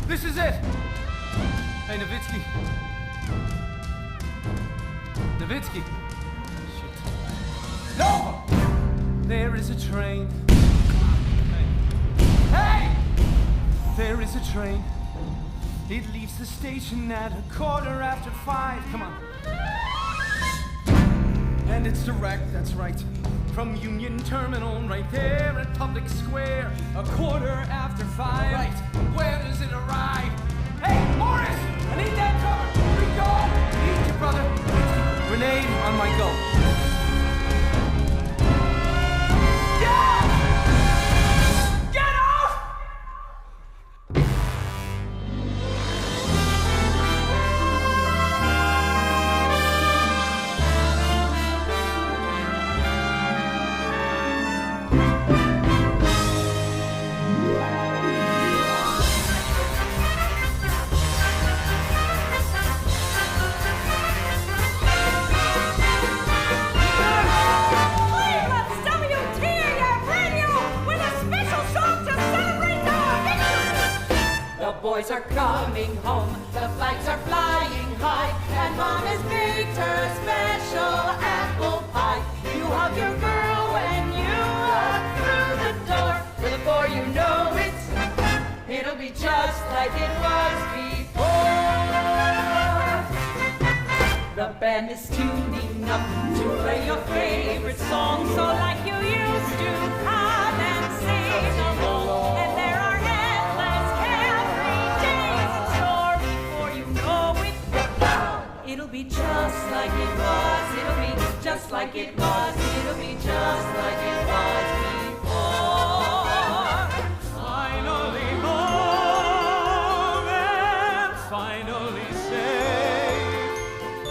This is it! Hey, Nowitzki. Nowitzki. Shit. No! There is a train. Hey! There is a train. It leaves the station at 5:15. Come on. And it's direct, that's right. From Union Terminal, right there at Public Square. 5:15. Right. Where does it arrive? Hey, Morris! I need that cover! Here we go! Need you, brother. Grenade on my go. Boys are coming home, the flags are flying high, and Mom has baked her special apple pie. You hug your girl when you walk through the door, but before you know it, it'll be just like it was before. The band is tuning up to play your favorite song, so like you used to, come and sing along. And there are it'll be just like it was, it'll be just like it was, it'll be just like it was before. Finally home and finally safe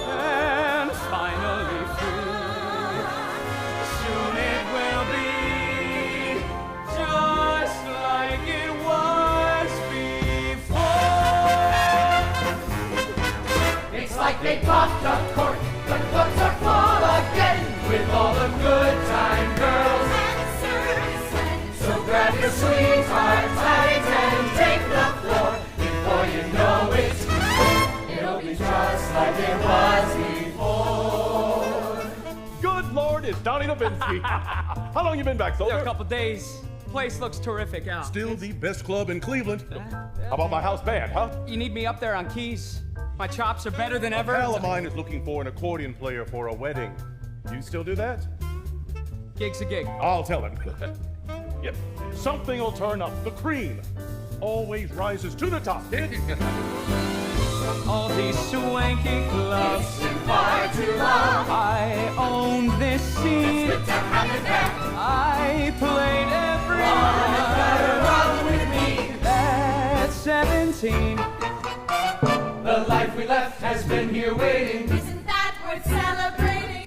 and finally free. Soon it will be just like it was before. It's like they popped a cork, the books are full again, with all the good time girls and sirs. So grab your sweetheart tight and take the floor. Before you know it, it'll be just like it was before. Good Lord, it's Donnie Nowitzki. How long you been back, soldier? A couple days. Place looks terrific, Al. Still the best club in Cleveland. How about my house band, huh? You need me up there on keys? My chops are better than ever. A pal of mine is looking for an accordion player for a wedding. You still do that? Gig's a gig. I'll tell him. Yep. Something will turn up. The cream always rises to the top. All these swanky clubs. It's been far too long. I owned this scene. It's good to have it back. I played every night. Run with me. At 17. The life we left has been here waiting. Isn't that worth celebrating?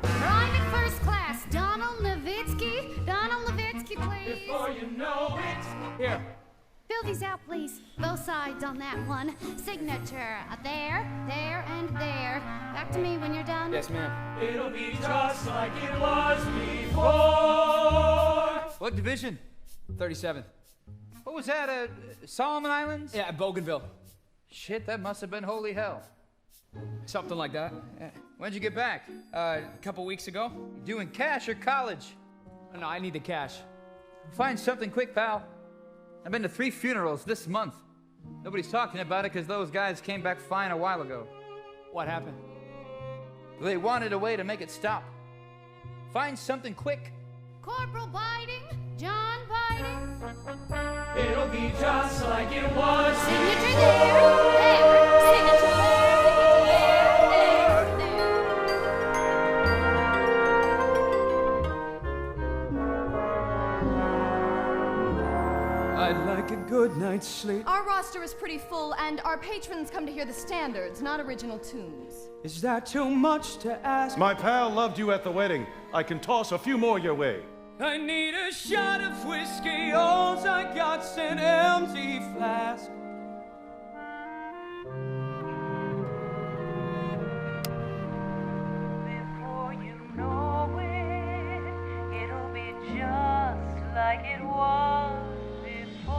Private first class, Donald Nowitzki. Donald Nowitzki, please. Before you know it. Here. Fill these out, please. Both sides on that one. Signature. There, there, and there. Back to me when you're done. Yes, ma'am. It'll be just like it was before. What division? 37th. What was that, Solomon Islands? Yeah, Bougainville. Shit, that must have been holy hell. Something like that. Yeah. When'd you get back? A couple weeks ago. You doing cash or college? No, I need the cash. Find something quick, pal. I've been to 3 funerals this month. Nobody's talking about it because those guys came back fine a while ago. What happened? They wanted a way to make it stop. Find something quick. Corporal Biding, John Biding. It'll be just like it was Signature there, signature there. I'd like a good night's sleep. Our roster is pretty full, and our patrons come to hear the standards, not original tunes. Is that too much to ask? My pal loved you at the wedding. I can toss a few more your way. I need a shot of whiskey, all's I got's an empty flask. Before you know it, it'll be just like it was before.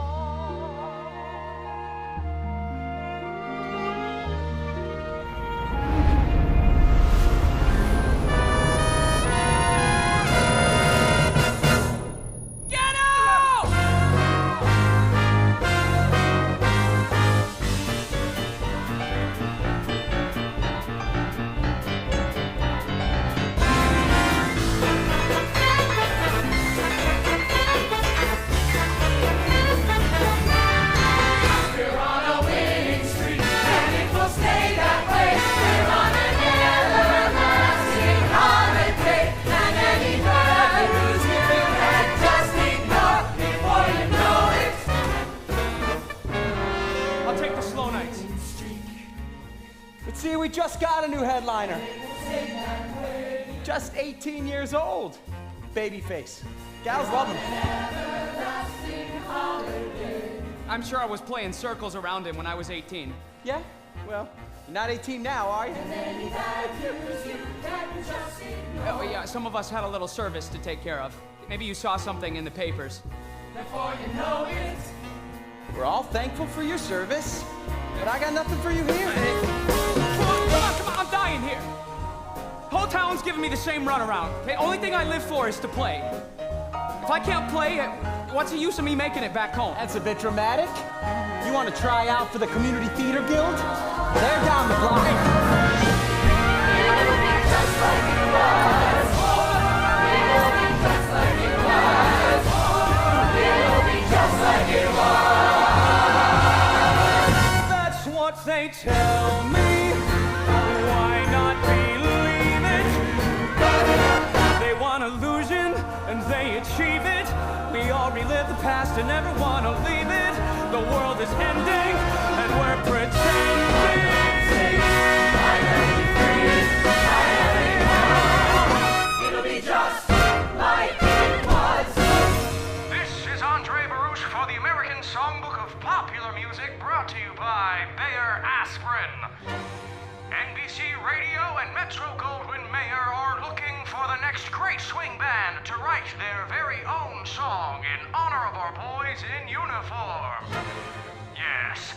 I'll take the slow nights. But see, we just got a new headliner. Just 18 years old. Babyface. Gals love him. I'm sure I was playing circles around him when I was 18. Yeah? Well, you're not 18 now, are you? Oh, yeah, some of us had a little service to take care of. Maybe you saw something in the papers. Before you know it, We're all thankful for your service, but I got nothing for you here. Come on, I'm dying here. Whole town's giving me the same runaround. The only thing I live for is to play. If I can't play, what's the use of me making it back home? That's a bit dramatic. You want to try out for the Community Theater Guild? They're down the block. just like it was. It'll be just like it was. It'll be just like it was. That's what they tell me. Why not believe it? They want illusion and they achieve it. We all relive the past and never want to leave it. The world is ending and we're pretending. It'll be just like it was. This is Andre Baruch for the American Songbook of Popular Music, brought to you by Bayer Aspirin. NBC Radio and Metro-Goldwyn-Mayer are looking for the next great swing band to write their very own song in honor of our boys in uniform. Yes,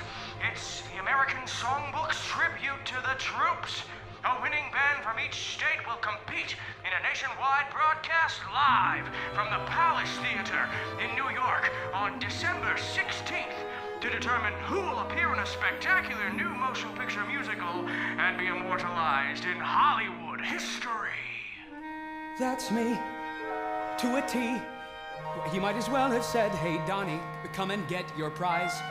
it's the American Songbook's tribute to the troops. A winning band from each state will compete in a nationwide broadcast live from the Palace Theater in New York on December 16th to determine who will appear in a spectacular new motion picture musical and be immortalized in Hollywood history. That's me, to a T. He might as well have said, "Hey, Donnie, come and get your prize."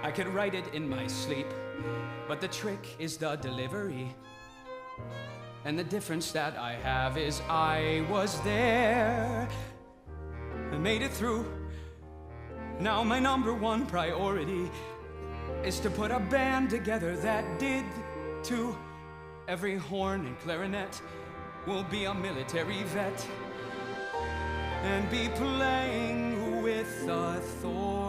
I could write it in my sleep, but the trick is the delivery. And the difference that I have is I was there. I made it through. Now my number one priority is to put a band together that did too. Every horn and clarinet will be a military vet and be playing with authority.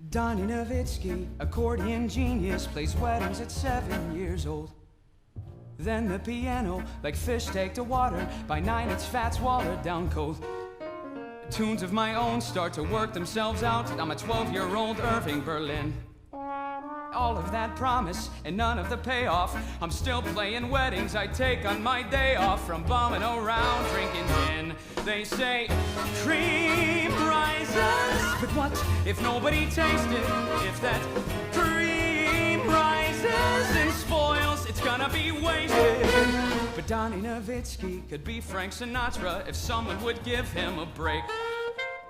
Donnie Nowitzki, accordion genius, plays weddings at 7 years old. Then the piano, like fish take to water, by 9 its fat's watered down cold. Tunes of my own start to work themselves out. I'm a 12-year-old Irving Berlin. All of that promise and none of the payoff. I'm still playing weddings I take on my day off from bumming around drinking gin. They say cream rises, but what if nobody tasted? If that cream rises and spoils, it's gonna be wasted. But Donnie Nowitzki could be Frank Sinatra if someone would give him a break.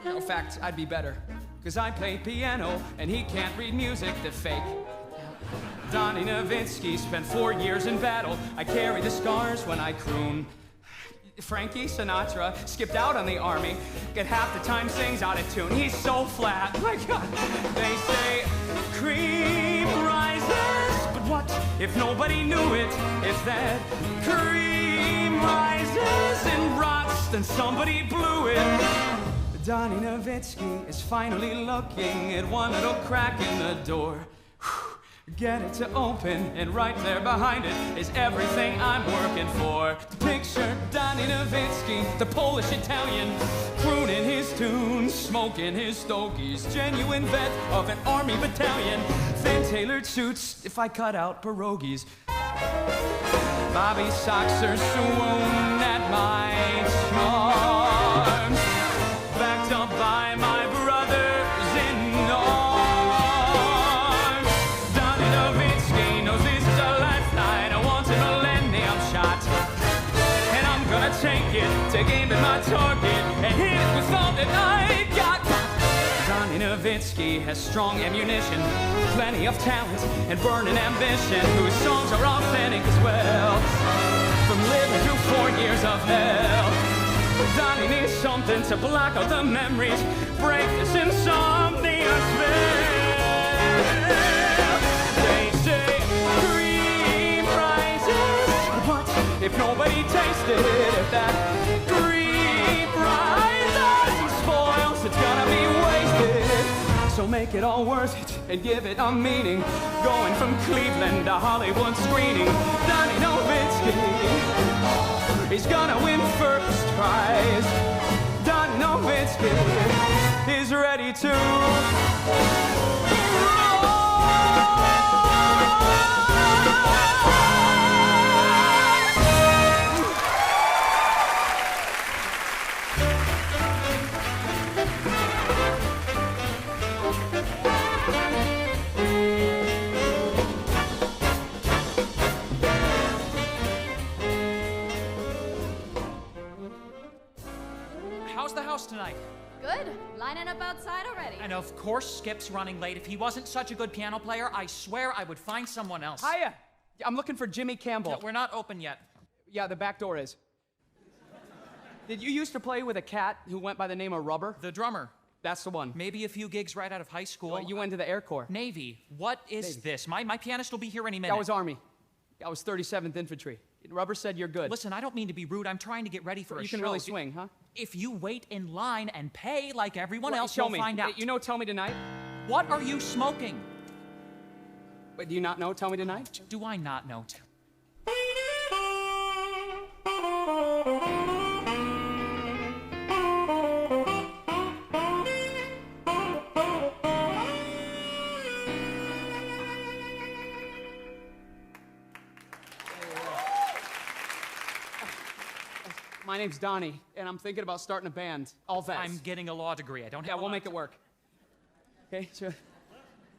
In fact, I'd be better, 'cause I play piano and he can't read music to fake. Donnie Nowitzki spent 4 years in battle. I carry the scars when I croon. Frankie Sinatra skipped out on the army, get half the time sings out of tune. He's so flat, my God. They say cream rises, but what if nobody knew it? If that cream rises and rots, then somebody blew it. Donnie Nowitzki is finally looking at one little crack in the door. Get it to open, and right there behind it is everything I'm working for. Picture Donnie Nowitzki, the Polish Italian, crooning his tunes, smoking his stogies, genuine vet of an army battalion, thin tailored suits if I cut out pierogies. Bobby Soxer swoon at my charms, backed up by my brothers in arms. Donnie Nowitzki knows this is a lifeline, a once in a millennium shot, and I'm gonna take it to aim at my target and hit it with all that I got. Donnie Nowitzki has strong ammunition, plenty of talent and burning ambition, whose songs are authentic as well, from living through 4 years of hell. Donnie needs something to block out the memories, break this insomnia spell. They say cream rises. What if nobody tasted it? If that cream rises and spoils, it's gonna be wasted. So make it all worth it and give it a meaning. Going from Cleveland to Hollywood screening. Donnie Nowitzki, he's gonna win first prize. Donnie Nowitzki is ready to How's the house tonight? Good. Lining up outside already. And of course Skip's running late. If he wasn't such a good piano player, I swear I would find someone else. Hiya. I'm looking for Jimmy Campbell. No, we're not open yet. Yeah, the back door is. Did you used to play with a cat who went by the name of Rubber? The drummer. That's the one. Maybe a few gigs right out of high school. Well, you went to the Air Corps. Navy. What is this? My pianist will be here any minute. That was Army. I was 37th Infantry. Rubber said you're good. Listen, I don't mean to be rude. I'm trying to get ready for a show. You can really swing, huh? If you wait in line and pay like everyone else, Show you'll me. find out. You know Tell Me Tonight? What are you smoking? Wait, do you not know Tell Me Tonight? Do I not know? My name's Donnie, and I'm thinking about starting a band. All vets. I'm getting a law degree. I don't have Yeah, we'll make it work. Okay, so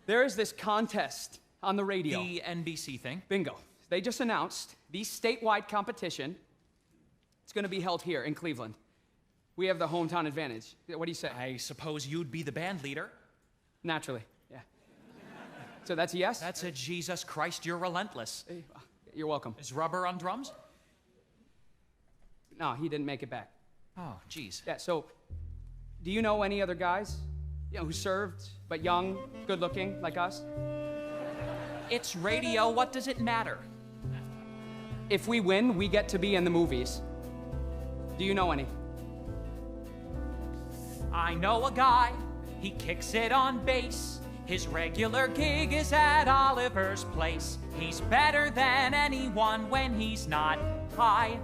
there is this contest on the radio. The NBC thing. Bingo. They just announced the statewide competition. It's going to be held here in Cleveland. We have the hometown advantage. What do you say? I suppose you'd be the band leader. Naturally, yeah. So that's a yes? That's a Jesus Christ, you're relentless. Hey, you're welcome. Is Rubber on drums? No, he didn't make it back. Oh, geez. Yeah, so do you know any other guys, who served, but young, good looking, like us? It's radio. What does it matter? If we win, we get to be in the movies. Do you know any? I know a guy. He kicks it on bass. His regular gig is at Oliver's Place. He's better than anyone when he's not high.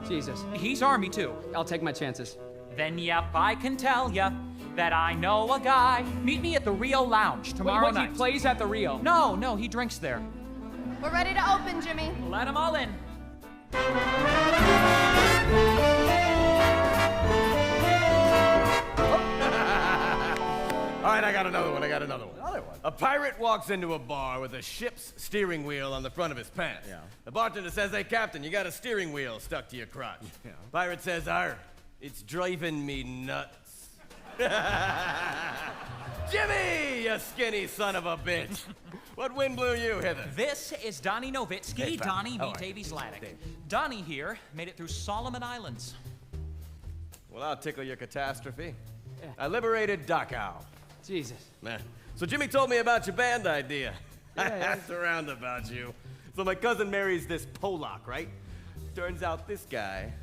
Jesus. He's Army too. I'll take my chances. Then yep, I can tell ya that I know a guy. Meet me at the Rio Lounge tomorrow night. He plays at the Rio? No, he drinks there. We're ready to open, Jimmy. Let them all in. All right, I got another one. A pirate walks into a bar with a ship's steering wheel on the front of his pants. Yeah. The bartender says, "Hey, Captain, you got a steering wheel stuck to your crotch." Yeah. Pirate says, "Arr, it's driving me nuts." Jimmy, you skinny son of a bitch. What wind blew you hither? This is Donnie Nowitzki. Hey, pal. Donnie, All meet right. Davy Zlatic. Donnie here made it through Solomon Islands. Well, I'll tickle your catastrophe. Yeah. I liberated Dachau. Jesus. Man. So Jimmy told me about your band idea. I Yeah. asked around about you. So my cousin marries this Polak, right? Turns out this guy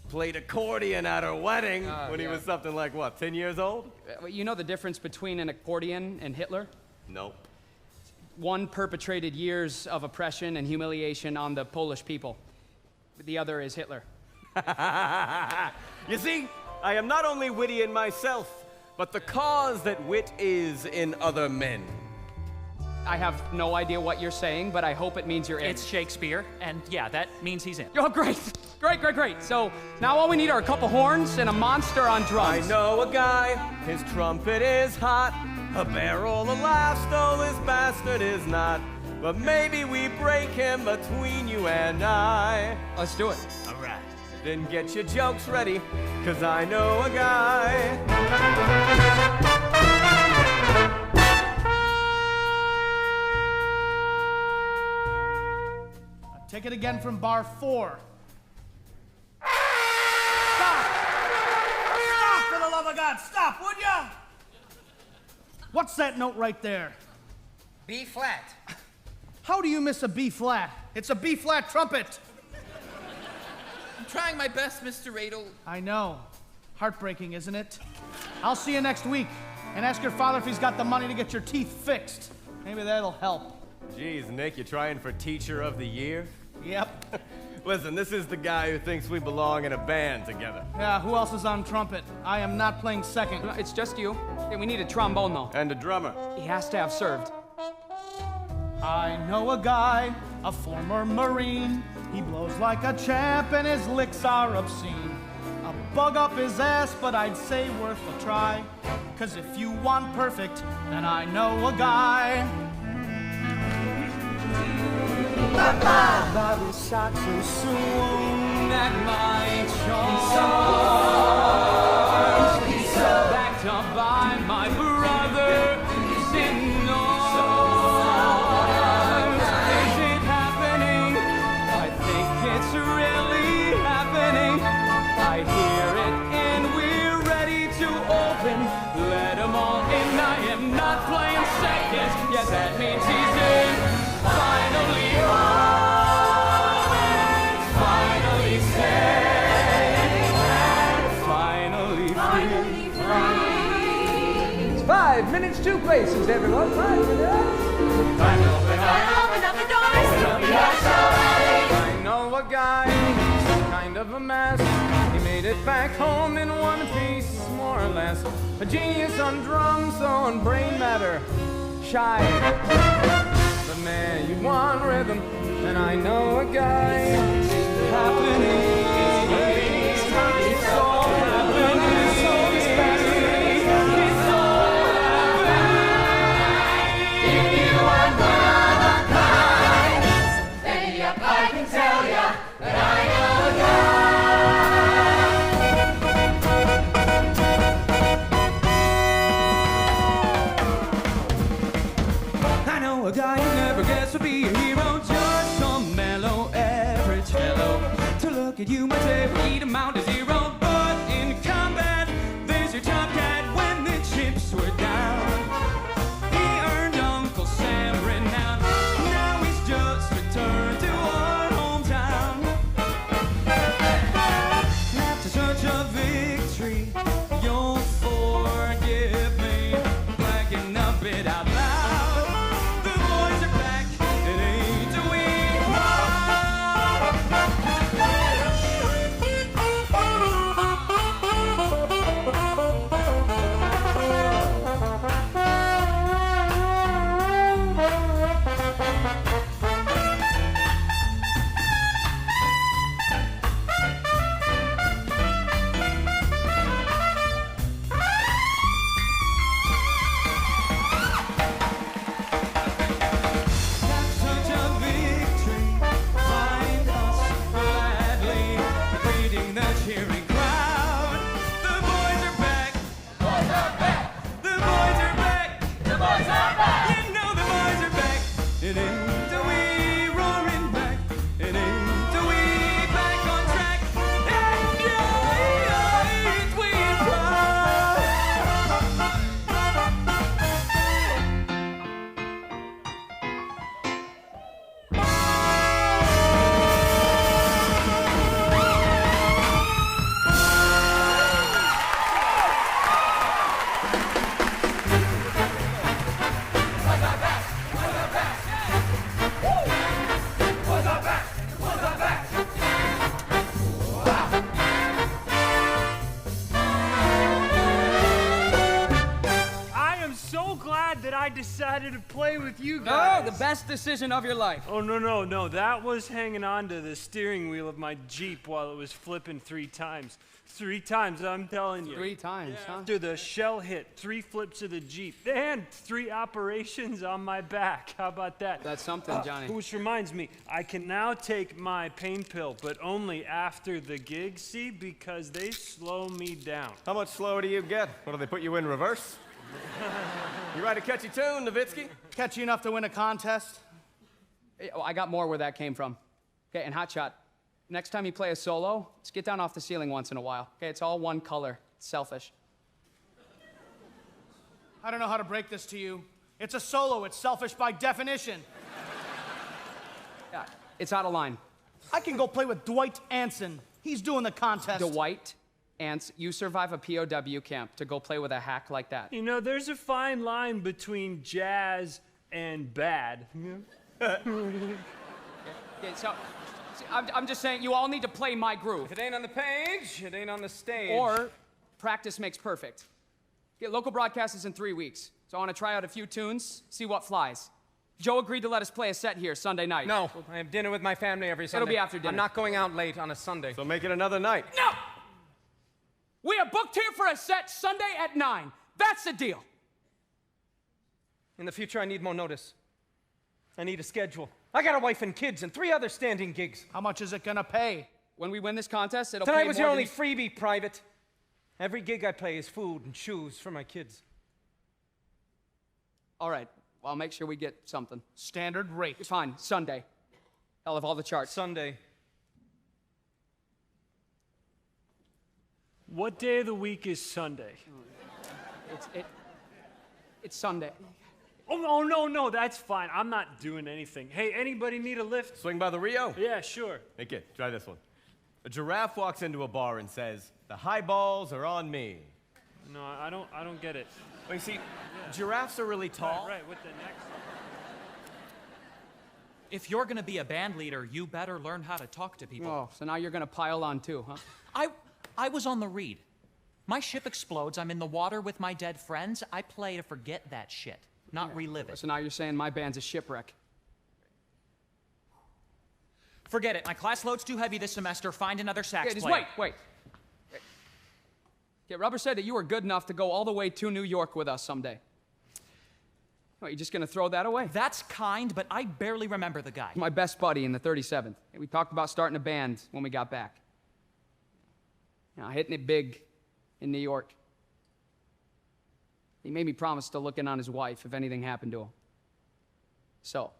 played accordion at her wedding when he was something like, what, 10 years old? You know the difference between an accordion and Hitler? Nope. One perpetrated years of oppression and humiliation on the Polish people. The other is Hitler. You see, I am not only witty in myself, but the cause that wit is in other men. I have no idea what you're saying, but I hope it means you're in. It's Shakespeare, and yeah, that means he's in. Oh, great. Great. So now all we need are a couple horns and a monster on I drums. know a guy, his trumpet is hot, a barrel of laughs, though this bastard is not. But maybe we break him between you and I. Let's do it. All right. Then get your jokes ready, 'cause I know a guy. Take it again from bar 4. Stop! God, stop, would ya? What's that note right there? B flat. How do you miss a B flat? It's a B flat trumpet. I'm trying my best, Mr. Radel. I know. Heartbreaking, isn't it? I'll see you next week. And ask your father if he's got the money to get your teeth fixed. Maybe that'll help. Geez, Nick, you trying for Teacher of the Year? Yep. Listen, this is the guy who thinks we belong in a band together. Yeah, who else is on trumpet? I am not playing second. It's just you. Yeah, we need a trombone, though. And a drummer. He has to have served. I know a guy, a former Marine. He blows like a champ and his licks are obscene. A bug up his ass, but I'd say worth a try. 'Cause if you want perfect, then I know a guy. Bobby shot so soon that my charge Backed up by my brother in arms. Is it happening? I think it's really happening. I hear it and we're ready to open. Let 'em all in. I am not playing second. Yeah, that means he's in. Finally home and finally safe and finally free. It's 5 minutes, 2 places, everyone. 5 minutes. Open up the doors. I know a guy, he's kind of a mess. He made it back home in one piece, more or less. A genius on drums, on brain matter, shy. But man, you want rhythm, and I know a guy. Happening, it's all happening. It's all happening. If you want one of a kind, then yep, I can tell ya that I know a I know a guy who never gets to be a hero, just some mellow, average fellow. To look at you might say, read him out to zero, but in combat, there's your top cat when the chips were down. He earned Uncle Sam renown, now he's just returned to our hometown. After such a victory, you'll forgive me, blacking up it out loud. I decided to play with you No, guys. the best decision of your life. Oh, no. That was hanging on to the steering wheel of my Jeep while it was flipping 3 times. 3 times, I'm telling you. 3 times, huh? After the shell hit, 3 flips of the Jeep, and 3 operations on my back. How about that? That's something, Johnny. Which reminds me, I can now take my pain pill, but only after the gig, see? Because they slow me down. How much slower do you get? What, do they put you in reverse? You write a catchy tune, Nowitzki? Catchy enough to win a contest? Oh, I got more where that came from. Okay, and Hotshot, next time you play a solo, just get down off the ceiling once in a while. Okay, it's all one color. It's selfish. I don't know how to break this to you. It's a solo. It's selfish by definition. Yeah, it's out of line. I can go play with Dwight Anson. He's doing the contest. Dwight Anson, you survive a POW camp to go play with a hack like that. You know, there's a fine line between jazz and bad. Okay, so see, I'm just saying you all need to play my groove. If it ain't on the page, it ain't on the stage. Or practice makes perfect. Okay, local broadcast is in 3 weeks, so I want to try out a few tunes, see what flies. Joe agreed to let us play a set here Sunday night. No, I have dinner with my family every Sunday. It'll be after dinner. I'm not going out late on a Sunday. So make it another night. No! We are booked here for a set Sunday at 9. That's the deal. In the future, I need more notice. I need a schedule. I got a wife and kids and 3 other standing gigs. How much is it gonna pay? When we win this contest, it'll Tonight pay was more your than only freebie, Private. Every gig I play is food and shoes for my kids. All right, well, I'll make sure we get something. Standard rate. Fine, Sunday. I'll have all the charts. Sunday. What day of the week is Sunday? It's Sunday. Oh, no, that's fine. I'm not doing anything. Hey, anybody need a lift? Swing by the Rio? Yeah, sure. Hey, kid, try this one. A giraffe walks into a bar and says, "The high balls are on me." No, I don't get it. Well, you see, giraffes are really tall. Right, with the next one. If you're gonna be a band leader, you better learn how to talk to people. Oh, so now you're gonna pile on too, huh? I was on the Reed. My ship explodes, I'm in the water with my dead friends. I play to forget that shit, not relive it. So now you're saying my band's a shipwreck. Forget it. My class load's too heavy this semester. Find another sax Okay, just player. wait. Okay, Rubber said that you were good enough to go all the way to New York with us someday. What, you just gonna throw that away? That's kind, but I barely remember the guy. My best buddy in the 37th. We talked about starting a band when we got back. You know, hitting it big in New York. He made me promise to look in on his wife if anything happened to him. So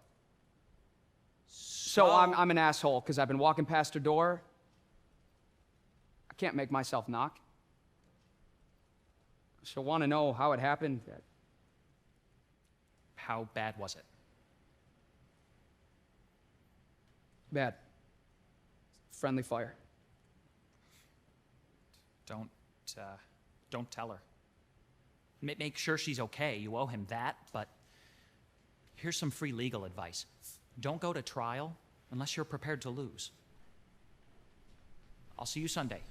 I'm an asshole because I've been walking past her door. I can't make myself knock. She'll want to know how it happened. How bad was it? Bad. Friendly fire. Don't tell her. Make sure she's okay. You owe him that, but here's some free legal advice. Don't go to trial unless you're prepared to lose. I'll see you Sunday.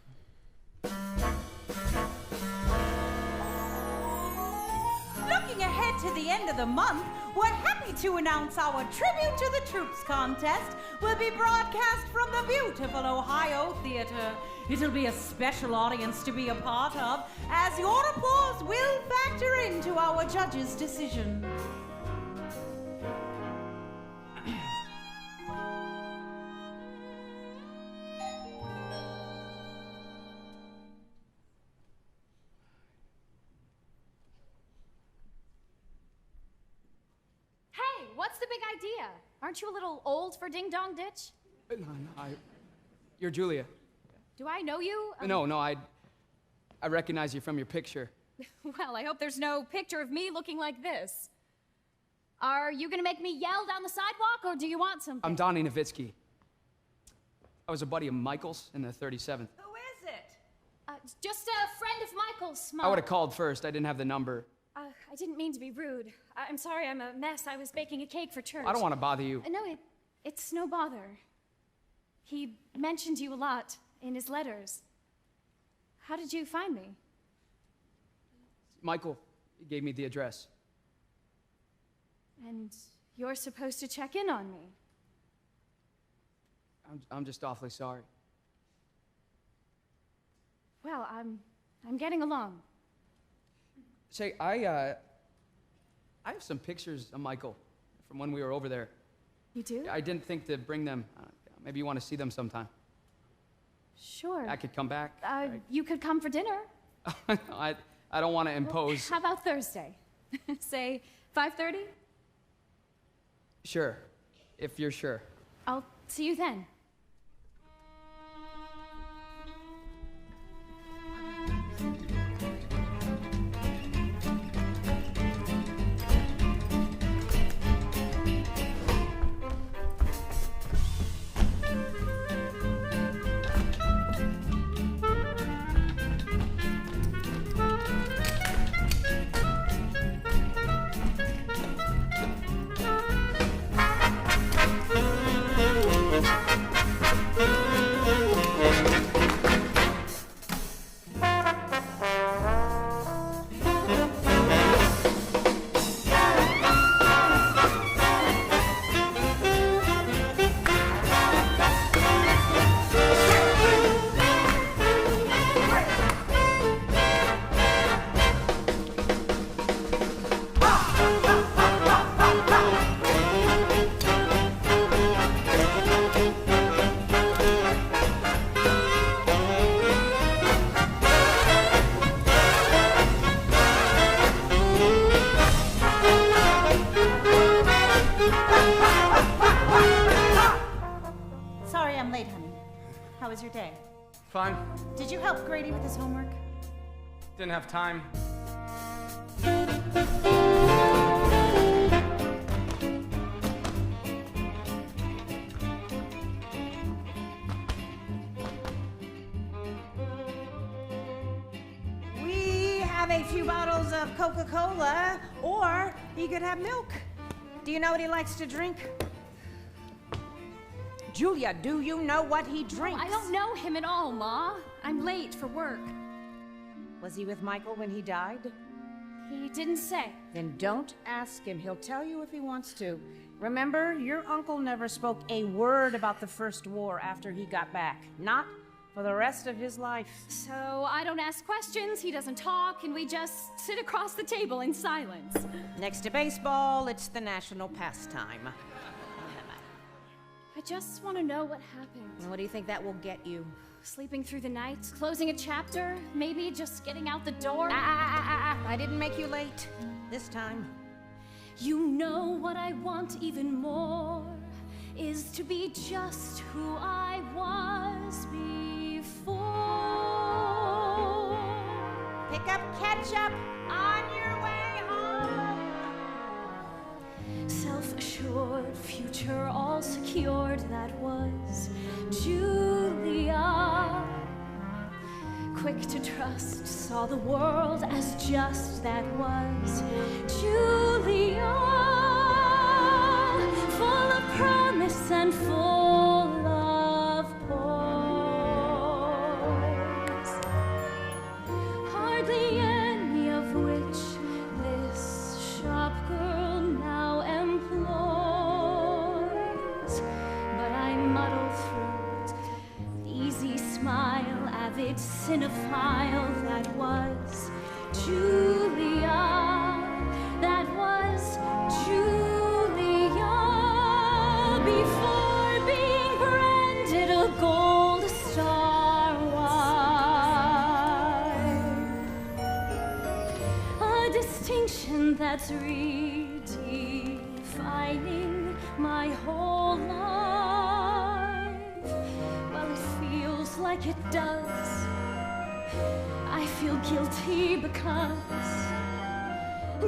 Looking ahead to the end of the month, we're happy to announce our Tribute to the Troops contest will be broadcast from the beautiful Ohio Theater. It'll be a special audience to be a part of, as your applause will factor into our judges' decision. Hey, what's the big idea? Aren't you a little old for Ding Dong Ditch? You're Julia. Do I know you? No, I recognize you from your picture. Well, I hope there's no picture of me looking like this. Are you gonna make me yell down the sidewalk, or do you want something? I'm Donnie Nowitzki. I was a buddy of Michael's in the 37th. Who is it? Just a friend of Michael's, Mom. I would have called first. I didn't have the number. I didn't mean to be rude. I'm sorry, I'm a mess. I was baking a cake for church. I don't want to bother you. No, it's no bother. He mentioned you a lot in his letters. How did you find me? Michael gave me the address. And you're supposed to check in on me. I'm just awfully sorry. Well, I'm getting along. Say, I have some pictures of Michael from when we were over there. You do? I didn't think to bring them. Maybe you want to see them sometime. Sure. I could come back. You could come for dinner. I don't want to impose. How about Thursday? Say 5:30? Sure, if you're sure. I'll see you then. Fine. Did you help Grady with his homework? Didn't have time. We have a few bottles of Coca-Cola, or he could have milk. Do you know what he likes to drink? Julia, do you know what he drinks? I don't know him at all, Ma. I'm late for work. Was he with Michael when he died? He didn't say. Then don't ask him. He'll tell you if he wants to. Remember, your uncle never spoke a word about the First War after he got back. Not for the rest of his life. So I don't ask questions, he doesn't talk, and we just sit across the table in silence. Next to baseball, it's the national pastime. I just want to know what happened. And what do you think that will get you? Sleeping through the night, closing a chapter, maybe just getting out the door. I didn't make you late this time. You know what I want even more is to be just who I was before. Pick up ketchup on your way home. Self-assured, future all secured, that was Julia. Quick to trust, saw the world as just, that was Julia. Full of promise and full of poise. Hardly any of which this shop girl now employs. But I muddle through it, easy smile, avid cinephile, that was Julia. That was Julia. Before being branded a gold star wide. A distinction that's redefining my whole life. Well, it feels like it does. I feel guilty because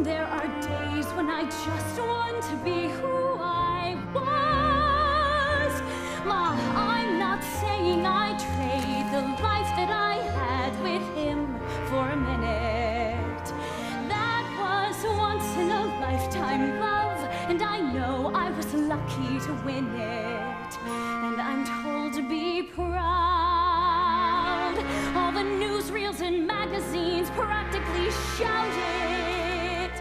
there are days when I just want to be who I was. Ma, I'm not saying I trade the life that I had with him for a minute. That was once in a lifetime love, and I know I was lucky to win it. And I'm told to be proud. All the newsreels and magazines practically shout it.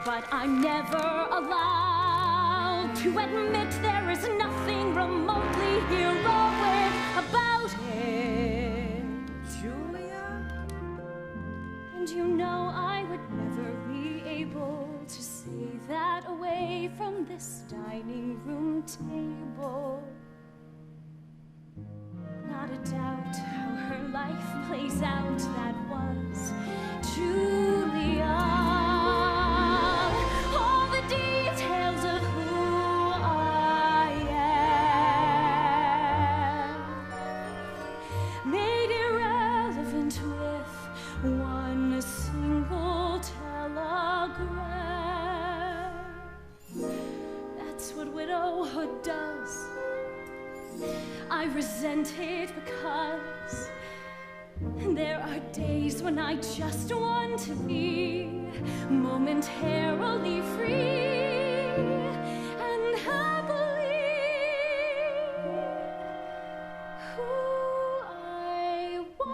But I'm never allowed to admit there is nothing remotely heroic about it. Julia? And you know I would never be able to say that away from this dining room table. Not a doubt how her life plays out, that was Julia. All the details of who I am made irrelevant with one single telegram. That's what widowhood does. I resent it because there are days when I just want to be momentarily free and happily who I was.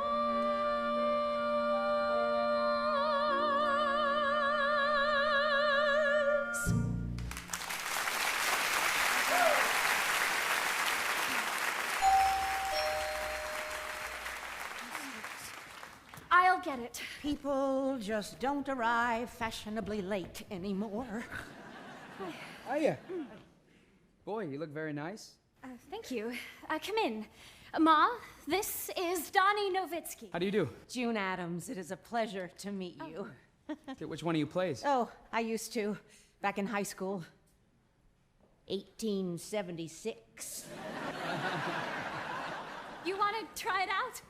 I'll get it. People just don't arrive fashionably late anymore. Hiya. Boy, you look very nice. Thank you. Come in. Ma, this is Donnie Nowitzki. How do you do? June Adams, it is a pleasure to meet you. Okay, which one of you plays? Oh, I used to, back in high school. 1876. You want to try it out?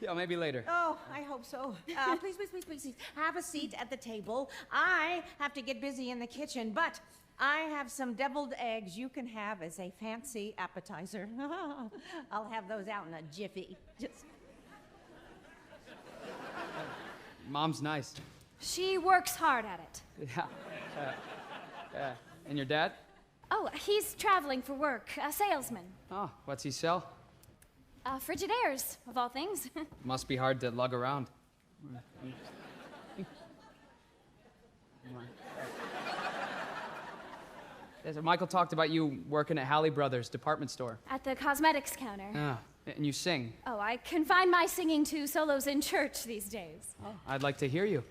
Yeah, maybe later. Oh, I hope so. Please, please, please, please, have a seat at the table. I have to get busy in the kitchen, but I have some deviled eggs you can have as a fancy appetizer. I'll have those out in a jiffy. Just... Mom's nice. She works hard at it. Yeah. And your dad? Oh, he's traveling for work, a salesman. Oh, what's he sell? Frigidaires, of all things. Must be hard to lug around. Michael talked about you working at Halle Brothers department store. At the cosmetics counter. Yeah, and you sing. Oh, I confine my singing to solos in church these days. Oh, I'd like to hear you.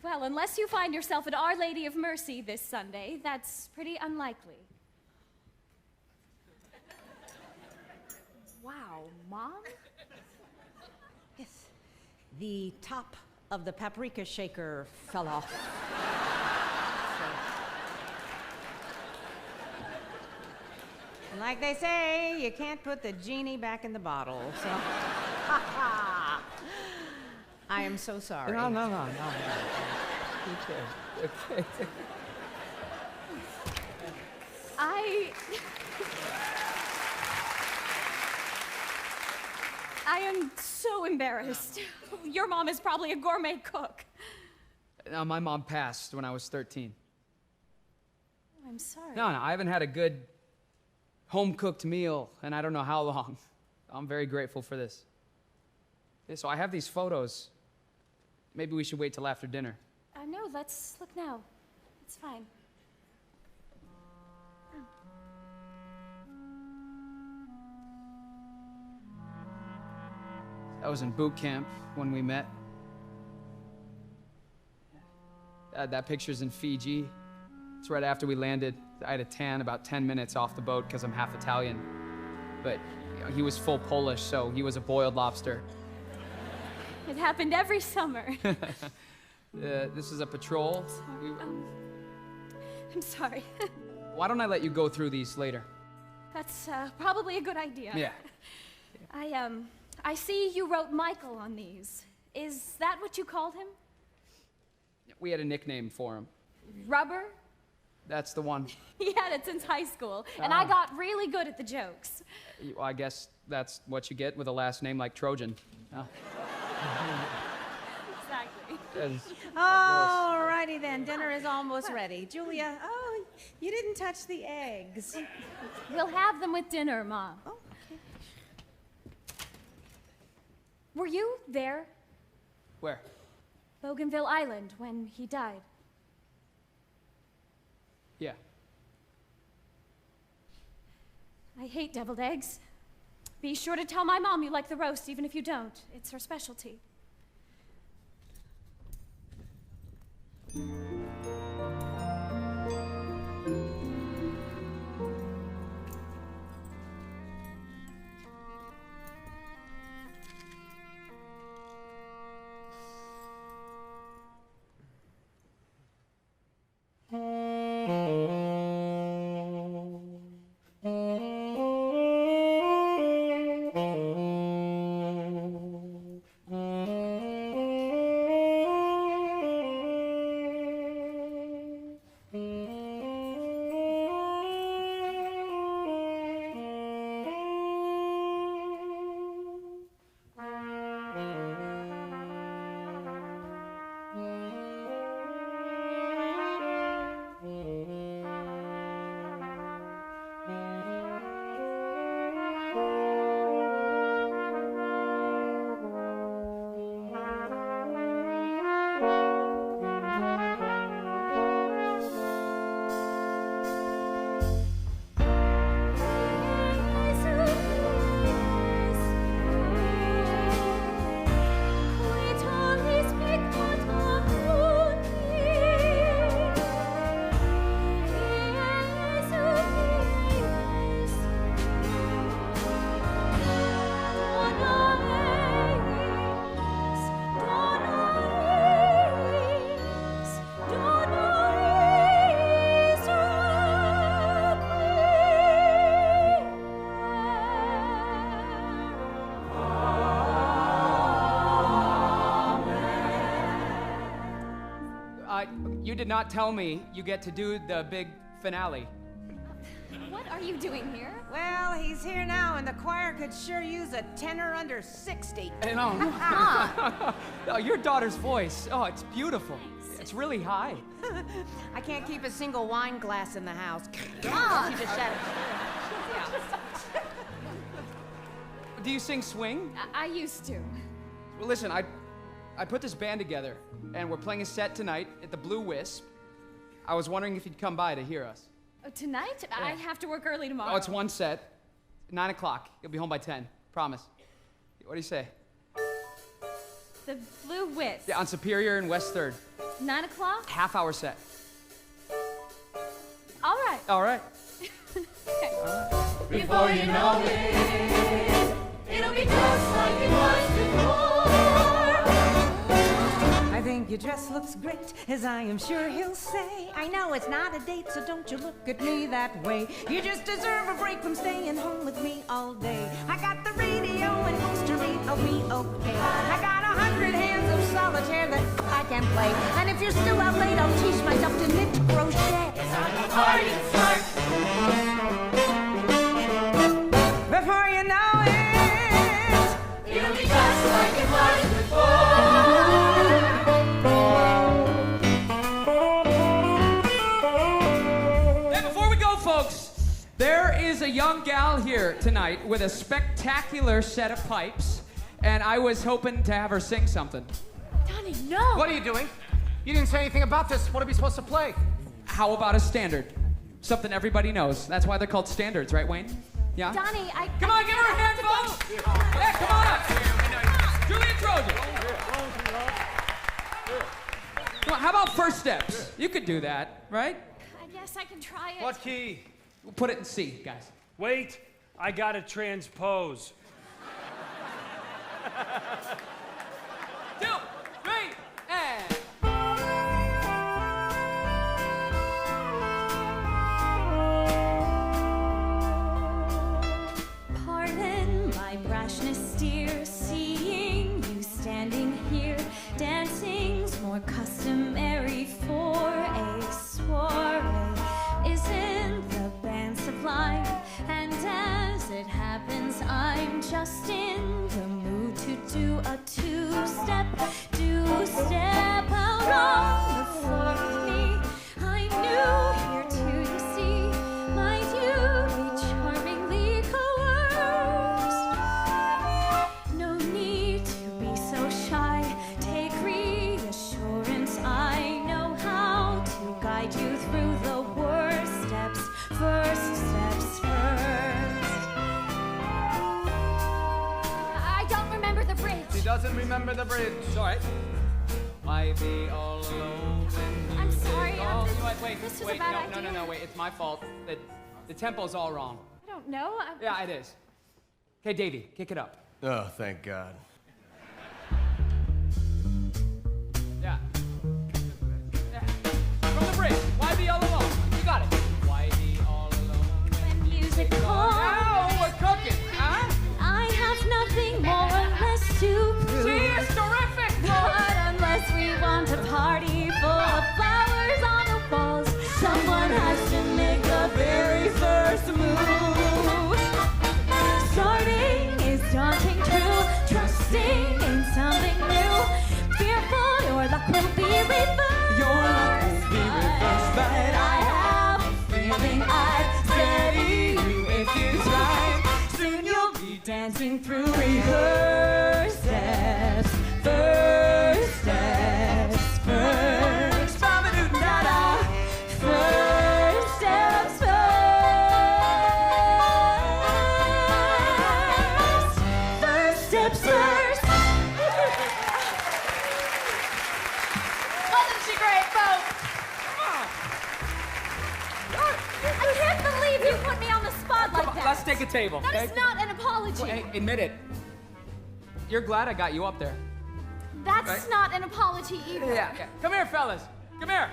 Well, unless you find yourself at Our Lady of Mercy this Sunday, that's pretty unlikely. Wow, Mom? Yes, the top of the paprika shaker fell off. And like they say, you can't put the genie back in the bottle, so... I am so sorry. No. Okay. I am so embarrassed. Your mom is probably a gourmet cook. No, my mom passed when I was 13. I'm sorry. No, I haven't had a good home-cooked meal in I don't know how long. I'm very grateful for this. Yeah, so I have these photos. Maybe we should wait till after dinner. No, let's look now. It's fine. I was in boot camp when we met. That picture's in Fiji. It's right after we landed. I had a tan about 10 minutes off the boat because I'm half Italian. But he was full Polish, so he was a boiled lobster. It happened every summer. This is a patrol. I'm sorry. Why don't I let you go through these later? That's probably a good idea. Yeah. I see you wrote Michael on these. Is that what you called him? We had a nickname for him. Rubber? That's the one. He had it since high school, and I got really good at the jokes. I guess that's what you get with a last name like Trojan. Oh. Exactly. All righty then, dinner is almost ready. Julia, oh, you didn't touch the eggs. We'll have them with dinner, Mom. Oh, okay. Were you there? Where? Bougainville Island, when he died. Yeah. I hate deviled eggs. Be sure to tell my mom you like the roast, even if you don't. It's her specialty. You did not tell me you get to do the big finale. What are you doing here? Well, he's here now, and the choir could sure use a tenor under 60. No, your daughter's voice. Oh, it's beautiful. It's really high. I can't keep a single wine glass in the house. Ah. She just shattered. Do you sing swing? I used to. Well, listen, I put this band together, and we're playing a set tonight at the Blue Wisp. I was wondering if you'd come by to hear us. Oh, tonight? I have to work early tomorrow. Oh, it's one set. 9 o'clock. You'll be home by 10. Promise. What do you say? The Blue Wisp. Yeah, on Superior and West 3rd. 9 o'clock? Half-hour set. All right. All right. Before you know it, it'll be just like it was before. I think your dress looks great, as I am sure he'll say. I know it's not a date, so don't you look at me that way. You just deserve a break from staying home with me all day. I got the radio and history of me okay. I got 100 hands of solitaire that I can play. And if you're still out late, I'll teach myself to knit crochet. It's time to party and start. Before you know it, it'll be just like it was before. There is a young gal here tonight with a spectacular set of pipes, and I was hoping to have her sing something. Donnie, no! What are you doing? You didn't say anything about this. What are we supposed to play? How about a standard? Something everybody knows. That's why they're called standards, right, Wayne? Yeah? Donnie, Come on, give her a hand, folks! Yeah, come on up! Julian Trojan! Come on, how about First Steps? You could do that, right? I guess I can try it. What key? We'll put it in C, guys. Wait, I gotta transpose. 2, 3, and... Pardon my brashness, dear, seeing you standing here. Dancing's more customary for a soiree. Isn't the band sublime? And as it happens, I'm just in the mood to do a two-step out on the floor with me. I'm new here too, you see. Might you be charmingly coerced? No need to be so shy. Take reassurance. I know how to guide you through the worst steps. First steps first. I don't remember the bridge. She doesn't remember the bridge. It's all right. Why be all alone when I'm sorry. Wait, this was wait, a bad no, idea. wait. It's my fault. The tempo's all wrong. I don't know. Yeah, it is. Okay, Davey, kick it up. Oh, thank God. Yeah. From the bridge. Why be all alone? You got it. Why be all alone when music calls? Now we're cooking, huh? I have nothing more or less to prove. See, it's terrific. But unless we want a party full of flowers on the walls, someone has to make the very first move. Starting is daunting, true. Trusting in something new. Fearful your luck will be reversed. Your luck will be reversed, but I have a feeling I'd steady you if you try. Soon you'll be dancing through rehearsed steps. First steps first. Ba-ba-doo-da-da. First steps first. First steps first. Wasn't she great, folks? I can't believe you put me on the spot like that. Let's take a table. That okay? is not an apology. Well, hey, admit it. You're glad I got you up there. That's right? not an apology either. Yeah. Come here, fellas. Come here.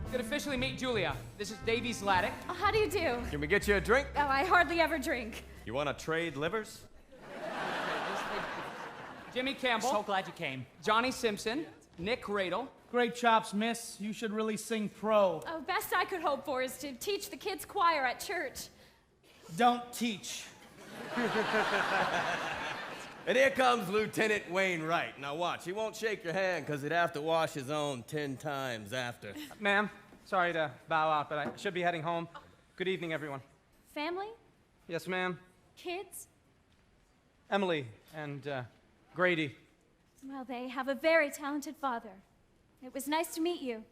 You can officially meet Julia. This is Davey Zlatic. Oh, how do you do? Can we get you a drink? Oh, I hardly ever drink. You want to trade livers? Jimmy Campbell. So glad you came. Johnny Simpson. Nick Radel. Great chops, miss. You should really sing pro. Oh, best I could hope for is to teach the kids choir at church. Don't teach. And here comes Lieutenant Wayne Wright. Now watch, he won't shake your hand because he'd have to wash his own 10 times after. Ma'am, sorry to bow out, but I should be heading home. Good evening, everyone. Family? Yes, ma'am. Kids? Emily and Grady. Well, they have a very talented father. It was nice to meet you.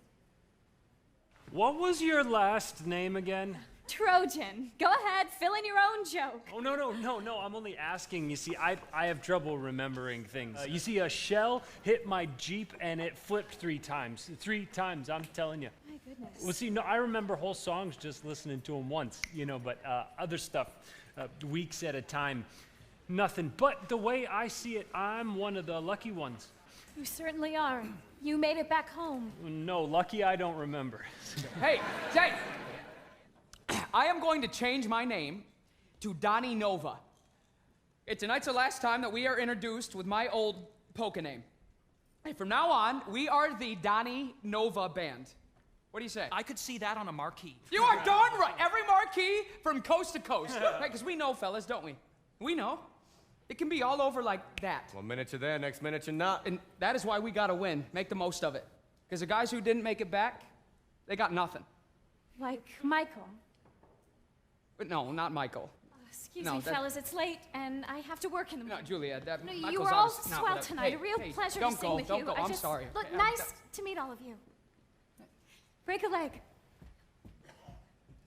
What was your last name again? Trojan. Go ahead, fill in your own joke. Oh, no. I'm only asking. You see, I have trouble remembering things. You see, a shell hit my Jeep and it flipped 3 times. 3 times, I'm telling you. My goodness. Well, see, no, I remember whole songs just listening to them once, but other stuff, weeks at a time, nothing. But the way I see it, I'm one of the lucky ones. You certainly are. You made it back home. No, lucky I don't remember. Hey, Jay! I am going to change my name to Donnie Nova. Tonight's the last time that we are introduced with my old polka name. And from now on, we are the Donnie Nova Band. What do you say? I could see that on a marquee. You are darn right. Every marquee from coast to coast. Right, because we know, fellas, don't we? We know. It can be all over like that. 1 minute you're there, next minute you're not. And that is why we gotta win. Make the most of it. Because the guys who didn't make it back, they got nothing. Like Michael. But no, not Michael. Excuse me, fellas, it's late, and I have to work in the morning. No, Julia, No, you Michael's were all obviously- no, swell whatever. tonight. Hey, a real hey, pleasure don't to sing go, with don't you. go. I'm sorry. Look, Okay, nice to meet all of you. Break a leg.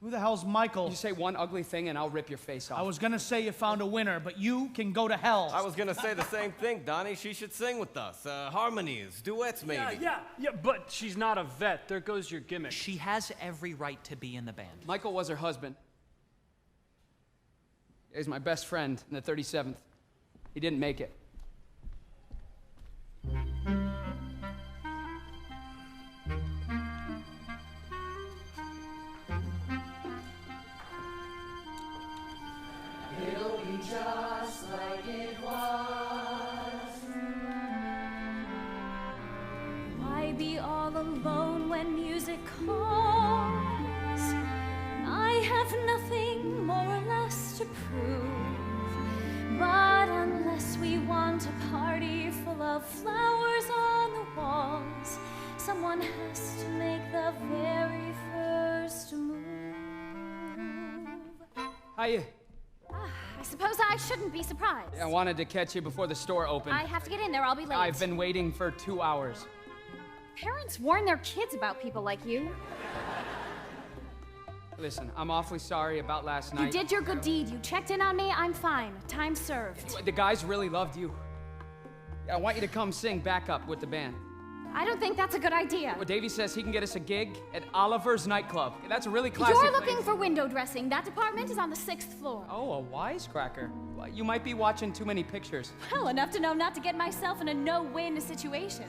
Who the hell's Michael? You say one ugly thing and I'll rip your face off. I was gonna say you found a winner, but you can go to hell. I was gonna say the same thing, Donnie. She should sing with us. Harmonies, duets, maybe. Yeah, but she's not a vet. There goes your gimmick. She has every right to be in the band. Michael was her husband. He's my best friend in the 37th. He didn't make it. It'll be just like it was. Why be all alone when music calls? I have nothing more or less to prove. But unless we want a party full of flowers on the walls, someone has to make the very first move. Hiya. I suppose I shouldn't be surprised. I wanted to catch you before the store opened. I have to get in there. I'll be late. I've been waiting for 2 hours. Parents warn their kids about people like you. Listen, I'm awfully sorry about last night. You did your good deed. You checked in on me. I'm fine. Time served. The guys really loved you. I want you to come sing backup with the band. I don't think that's a good idea. Well, Davey says he can get us a gig at Oliver's nightclub. That's a really classy You're place. looking for window dressing. That department is on the 6th floor. Oh, a wisecracker. Well, you might be watching too many pictures. Well, enough to know not to get myself in a no-win situation.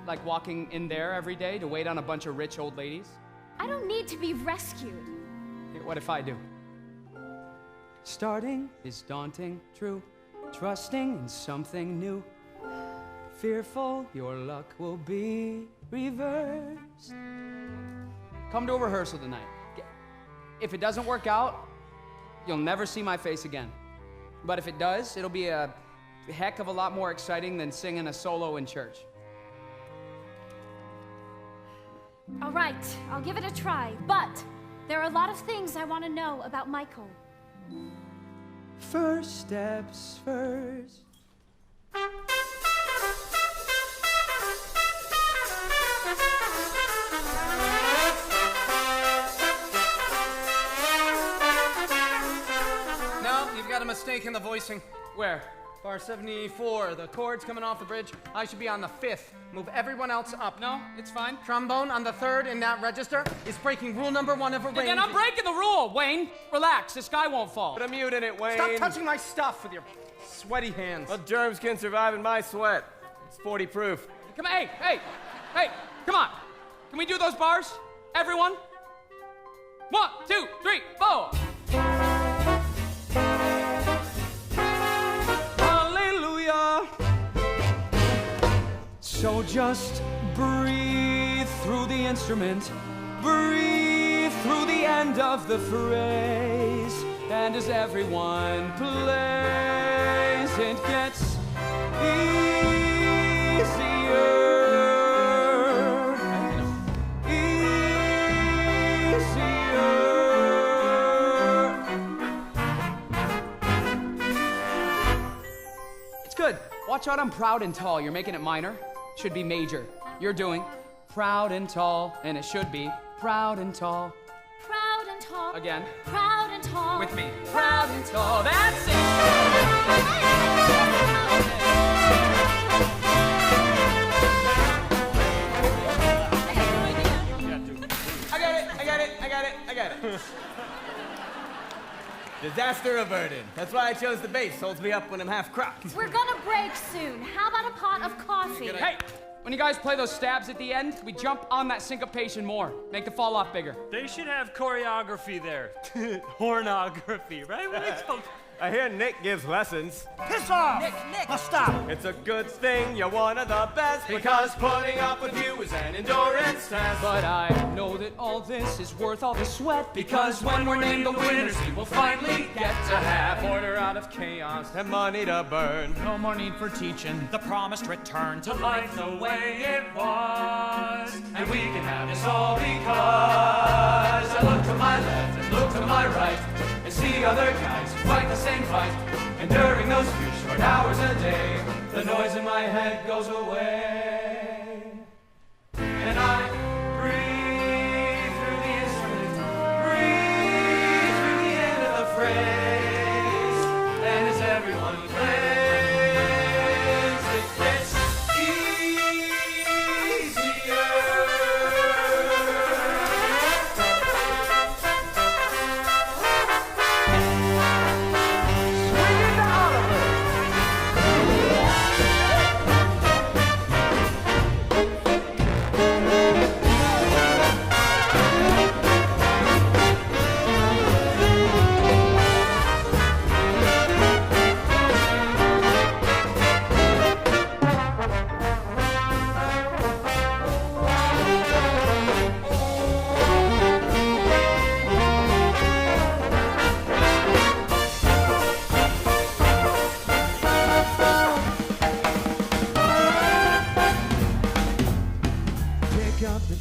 Like walking in there every day to wait on a bunch of rich old ladies? I don't need to be rescued. Here, what if I do? Starting is daunting, true. Trusting in something new. Fearful your luck will be reversed. Come to a rehearsal tonight. If it doesn't work out, you'll never see my face again. But if it does, it'll be a heck of a lot more exciting than singing a solo in church. All right, I'll give it a try, but there are a lot of things I want to know about Michael. First steps first. No, you've got a mistake in the voicing. Where? Bar 74, the chords coming off the bridge. I should be on the 5th. Move everyone else up. No, it's fine. Trombone on the 3rd in that register is breaking rule number 1 of arrangement. Then I'm breaking the rule, Wayne. Relax, this guy won't fall. Put a mute in it, Wayne. Stop touching my stuff with your sweaty hands. What germs can survive in my sweat? It's 40 proof. Come on, hey, come on. Can we do those bars? Everyone? 1, 2, 3, 4. Hallelujah. So just breathe through the instrument, breathe through the end of the phrase, and as everyone plays, it gets easier. Good. Watch out, I'm proud and tall. You're making it minor. Should be major. You're doing proud and tall, and it should be proud and tall. Proud and tall. Again. Proud and tall. With me. Proud and tall. That's it. I got it. Disaster averted. That's why I chose the bass. Holds me up when I'm half cropped. We're gonna break soon. How about a pot of coffee? Hey, when you guys play those stabs at the end, we jump on that syncopation more. Make the fall off bigger. They should have choreography there. Hornography, right? What are you talking? I hear Nick gives lessons. Piss off! Nick! Now stop! It's a good thing you're one of the best, because putting up with you is an endurance test. But I know that all this is worth all the sweat, Because when we're named the winners, we will finally get to have order out of chaos and money to burn. No more need for teaching. The promised return to life the way it was. And we can have this all because I look to my left and look to my right and see other guys who fight the same fight. And during those few short hours a day, the noise in my head goes away. And I breathe through the instrument, breathe through the end of the phrase. And as everyone plays, it gets easier.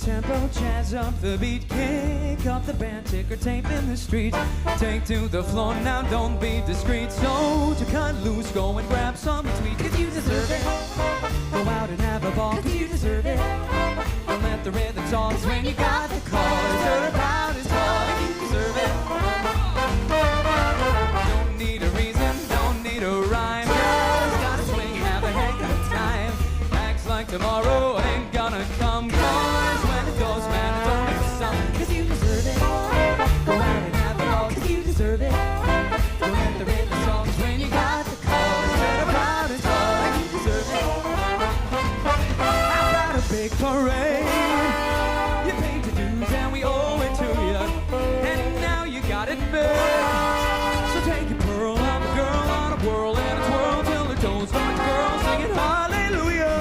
Tempo, jazz up the beat, kick up the band, ticker tape in the street. Take to the floor now, don't be discreet. So to cut loose, go and grab some tweet. Cause you deserve it. Go out and have a ball, cause you deserve it. Don't let the rhythm talk, when you got the call. You're about as tall, and you deserve it. Don't need a reason, don't need a rhyme. Just gotta swing, have a heck of a time. Acts like tomorrow ain't gonna come. Goes, man, it's only for some, cause you deserve it. Go out and have a ball, cause you deserve it. Don't let the rhythm songs when you got the call. Instead of proud and tall, you deserve it. How about a big parade? You paid your dues and we owe it to you. And now you got it made. So take your pearl, I'm a girl on a whirl and a twirl till her toes go into girl singing hallelujah.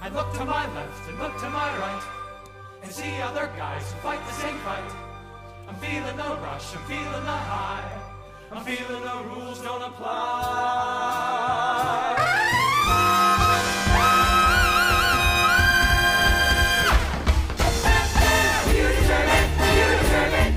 I look to my left and look to my right and see other guys who fight the same fight. I'm feeling the rush, I'm feeling the high. I'm feeling the rules don't apply. You deserve it, you deserve it,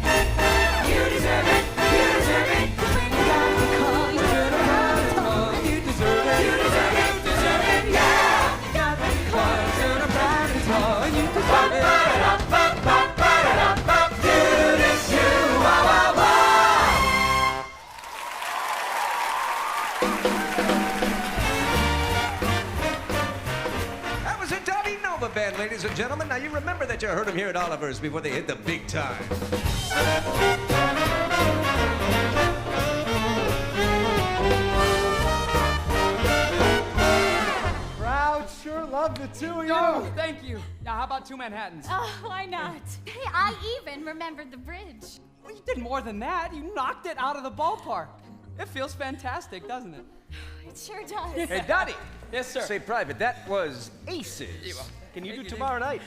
you deserve it, you deserve it. When you got the call, you should have had it all. You deserve it, you deserve it, deserve it, yeah. You got the call, you should have had it all. You deserve it. Now, you remember that you heard them here at Oliver's before they hit the big time. Crowd sure love the two of you. Oh, thank you. Now, how about 2 Manhattans? Oh, why not? Hey, I even remembered the bridge. Well, you did more than that. You knocked it out of the ballpark. It feels fantastic, doesn't it? It sure does. Hey, Donnie. Yes, sir. Say, Private, that was aces. Can you do tomorrow night?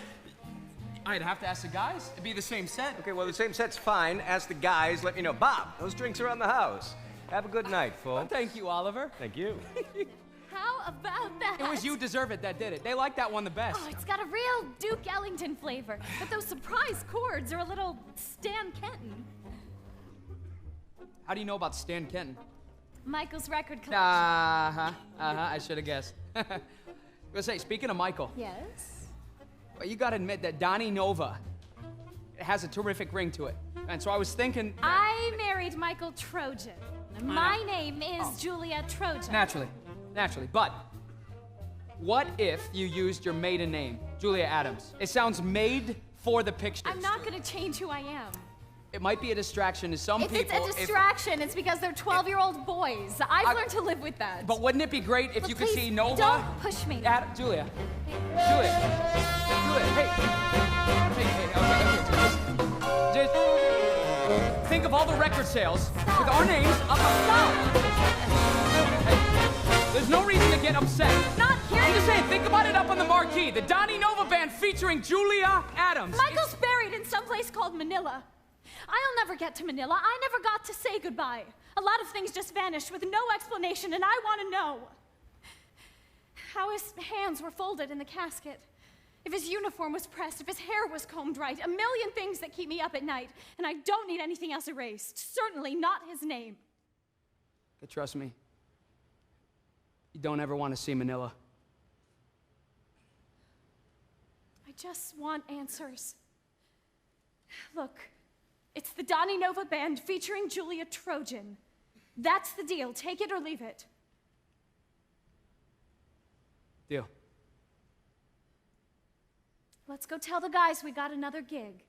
I'd have to ask the guys. It'd be the same set. Okay, well, the same set's fine. Ask the guys. Let me know. Bob, those drinks are on the house. Have a good night, folks. Thank you, Oliver. Thank you. How about that? It was You Deserve It that did it. They like that one the best. Oh, it's got a real Duke Ellington flavor. But those surprise chords are a little Stan Kenton. How do you know about Stan Kenton? Michael's record collection. I should have guessed. Gonna say, speaking of Michael. Yes? Well, you gotta admit that Donnie Nova, it has a terrific ring to it. And so I was thinking... I married Michael Trojan. My name is Julia Trojan. Naturally. But what if you used your maiden name, Julia Adams? It sounds made for the picture. I'm not gonna change who I am. It might be a distraction to some people. If it's a distraction, it's because they're 12-year-old boys. I've learned to live with that. But wouldn't it be great if you could see Nova? Don't push me. Julia. Julia, hey. Okay, just think of all the record sales with our names up on. Hey, there's no reason to get upset. Not here. I'm just saying, think about it up on the marquee. The Donnie Nova Band featuring Julia Adams. Michael's buried in some place called Manila. I'll never get to Manila. I never got to say goodbye. A lot of things just vanished with no explanation, and I want to know how his hands were folded in the casket, if his uniform was pressed, if his hair was combed right. A million things that keep me up at night, and I don't need anything else erased. Certainly not his name. Okay, trust me. You don't ever want to see Manila. I just want answers. Look. It's the Donnie Nova Band featuring Julia Trojan. That's the deal. Take it or leave it. Deal. Let's go tell the guys we got another gig.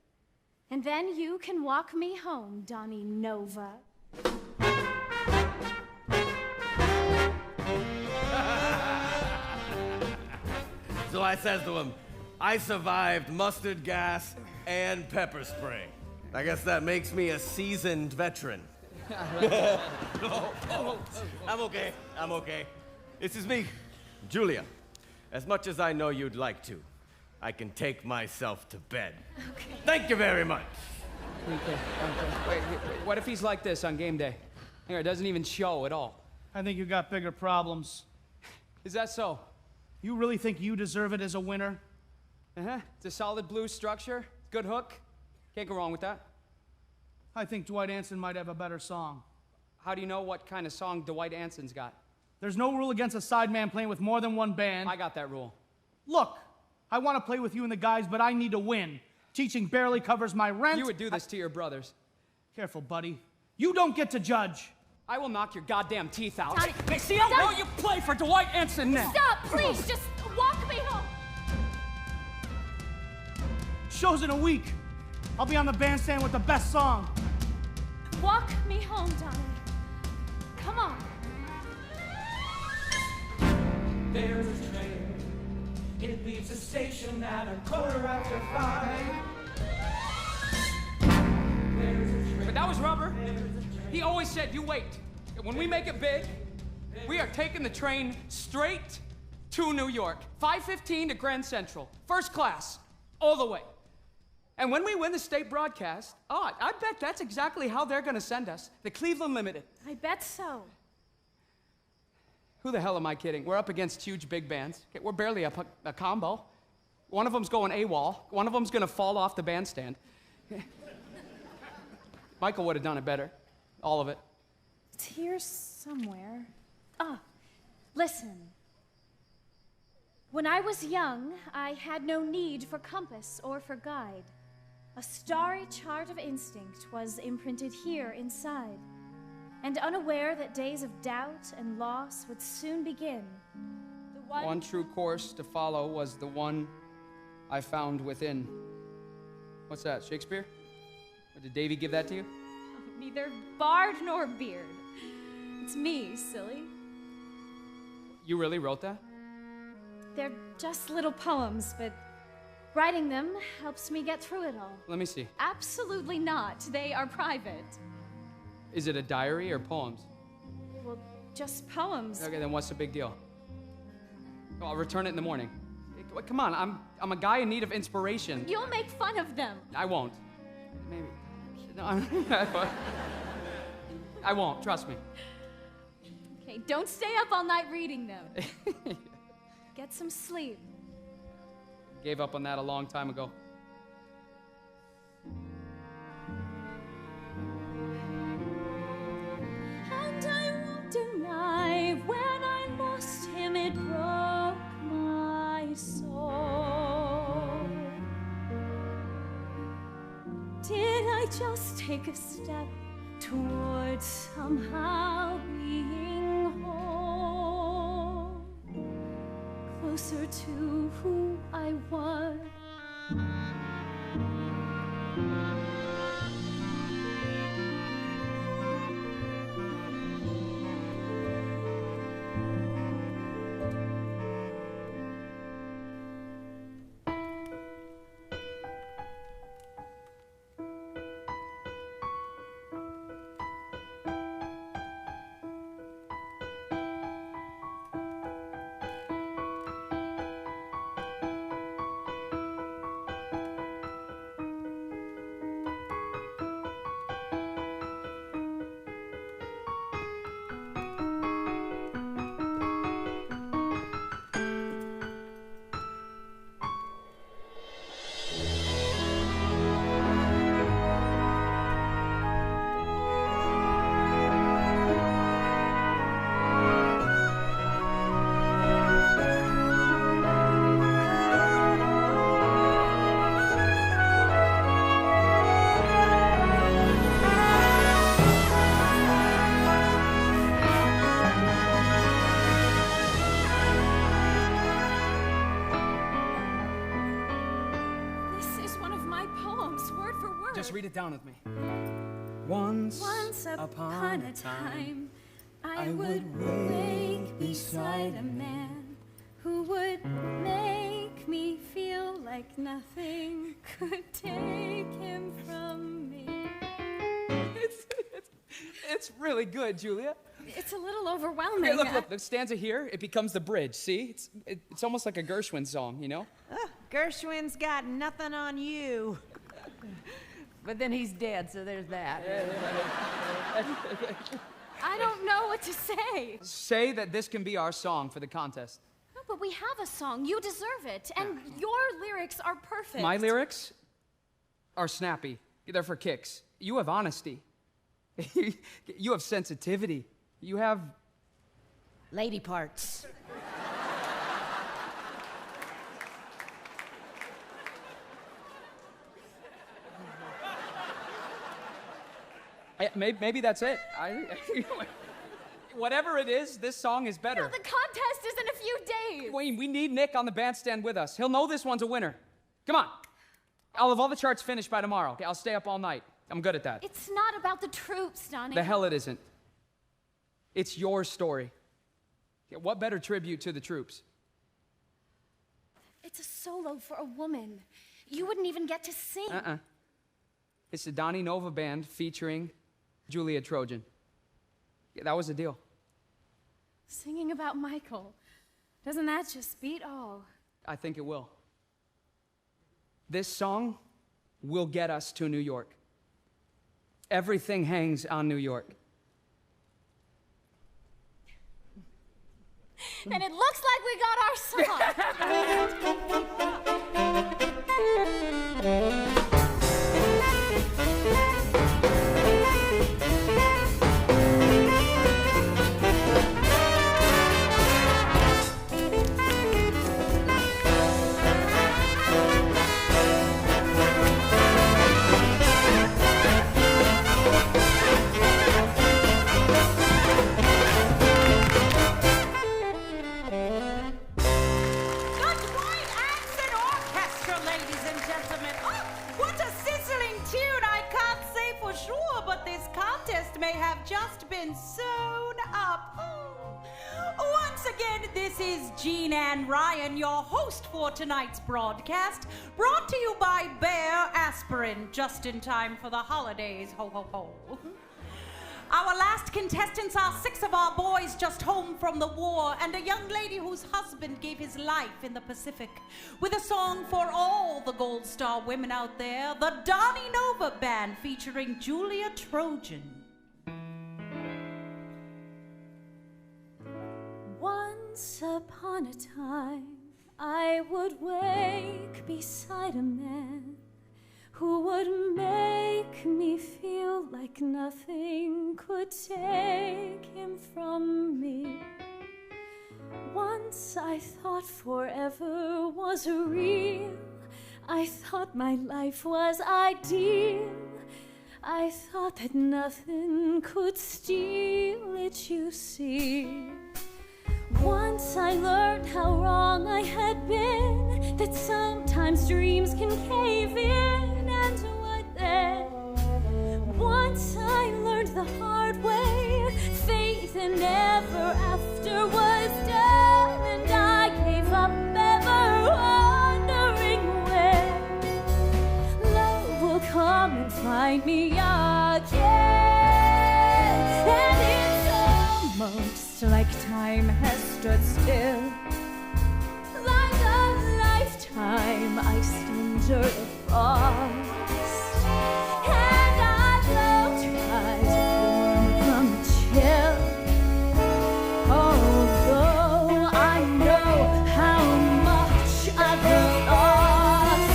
And then you can walk me home, Donnie Nova. So I says to him, I survived mustard gas and pepper spray. I guess that makes me a seasoned veteran. I'm okay. This is me, Julia. As much as I know you'd like to, I can take myself to bed. Okay. Thank you very much. Okay. Wait, what if he's like this on game day? Here, it doesn't even show at all. I think you got bigger problems. Is that so? You really think You Deserve It as a winner? It's a solid blues structure, good hook. Can't go wrong with that. I think Dwight Anson might have a better song. How do you know what kind of song Dwight Anson's got? There's no rule against a sideman playing with more than one band. I got that rule. Look, I want to play with you and the guys, but I need to win. Teaching barely covers my rent. You would do this to your brothers. Careful, buddy. You don't get to judge. I will knock your goddamn teeth out. Donnie, Hey, see how well you play for Dwight Anson now. Stop, please. Just walk me home. Show's in a week. I'll be on the bandstand with the best song. Walk me home, Donnie. Come on. There's a train. It leaves the station at 5:15. But that was rubber. He always said, you wait. When we make it big, we are taking the train straight to New York. 5:15 to Grand Central. First class. All the way. And when we win the state broadcast, I bet that's exactly how they're gonna send us. The Cleveland Limited. I bet so. Who the hell am I kidding? We're up against huge big bands. Okay, we're barely a combo. One of them's going AWOL. One of them's gonna fall off the bandstand. Michael would have done it better. All of it. It's here somewhere. Listen. When I was young, I had no need for compass or for guide. A starry chart of instinct was imprinted here inside. And unaware that days of doubt and loss would soon begin, the One true course to follow was the one I found within. What's that, Shakespeare? Or did Davy give that to you? Neither bard nor beard. It's me, silly. You really wrote that? They're just little poems, but writing them helps me get through it all. Let me see. Absolutely not. They are private. Is it a diary or poems? Well, just poems. Okay, then what's the big deal? Oh, I'll return it in the morning. Come on, I'm a guy in need of inspiration. You'll make fun of them. I won't. Maybe. No, I won't, trust me. Okay, don't stay up all night reading them. Get some sleep. Gave up on that a long time ago. And I won't deny when I lost him, it broke my soul. Did I just take a step towards somehow being whole, closer to who I was? Just read it down with me. Once upon a time, I would wake beside a man who would make me feel like nothing could take him from me. It's really good, Julia. It's a little overwhelming. Here, look, the stanza here, it becomes the bridge, see? It's almost like a Gershwin song, you know? Gershwin's got nothing on you. But then he's dead, so there's that. I don't know what to say. Say that this can be our song for the contest. No, but we have a song. You deserve it. And your lyrics are perfect. My lyrics are snappy. They're for kicks. You have honesty. You have sensitivity. You have... lady parts. Maybe that's it. Whatever it is, this song is better. No, the contest is in a few days. Wayne, we need Nick on the bandstand with us. He'll know this one's a winner. Come on. I'll have all the charts finished by tomorrow. Okay, I'll stay up all night. I'm good at that. It's not about the troops, Donnie. The hell it isn't. It's your story. What better tribute to the troops? It's a solo for a woman. You wouldn't even get to sing. It's the Donnie Nova Band featuring Julia Trojan. Yeah, that was the deal. Singing about Michael. Doesn't that just beat all? I think it will. This song will get us to New York. Everything hangs on New York. And it looks like we got our song. nest may have just been sewn up. Once again, this is Jean Ann Ryan, your host for tonight's broadcast, brought to you by Bayer Aspirin, just in time for the holidays. Ho, ho, ho. Our last contestants are 6 of our boys just home from the war and a young lady whose husband gave his life in the Pacific. With a song for all the Gold Star women out there, the Donny Nova Band featuring Julia Trojan. Once upon a time, I would wake beside a man who would make me feel like nothing could take him from me. Once I thought forever was real. I thought my life was ideal. I thought that nothing could steal it, you see. Once I learned how wrong I had been, that sometimes dreams can cave in. And what then? Once I learned the hard way, faith in ever after was done, and I gave up ever wondering when love will come and find me again. And it's almost like time has stood still, like a lifetime I under the frost, and I close your eyes, warm from the chill. Although I know how much I've lost,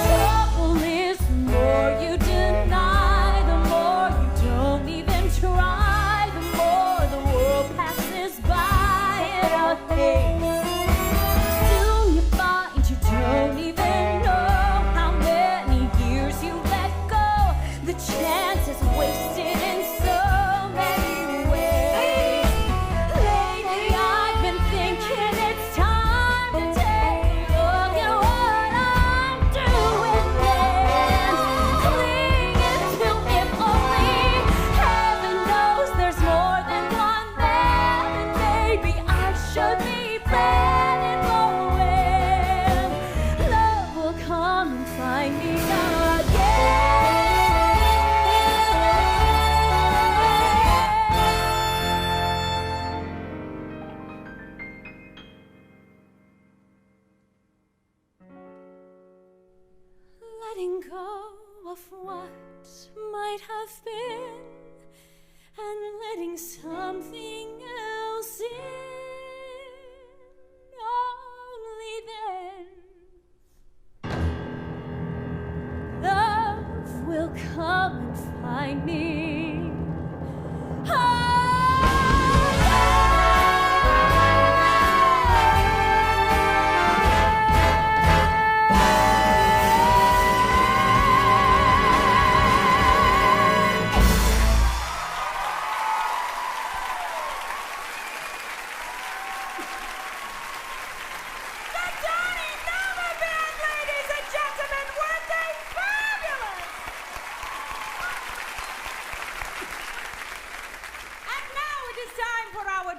trouble is the more you deny, the more you don't even try, the more the world passes by in a haze. Soon you find you don't even know the chance is wasted in so many ways. Lately I've been thinking it's time to take a look at what I'm doing then. Clinging to if only heaven knows there's more than one man, and maybe I should be planning for when love will come and find me again. Letting go of what might have been and letting something else in. Only then love will come and find me.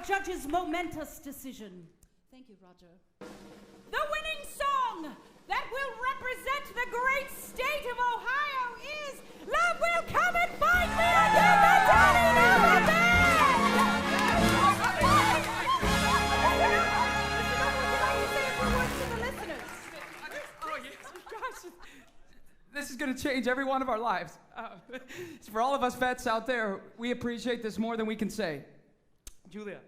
Judge's momentous decision. Thank you, Roger. The winning song that will represent the great state of Ohio is Love Will Come and Find Me Again, the Donny Nova Band! Gosh, this is going to change every one of our lives. For all of us vets out there, we appreciate this more than we can say. Julia.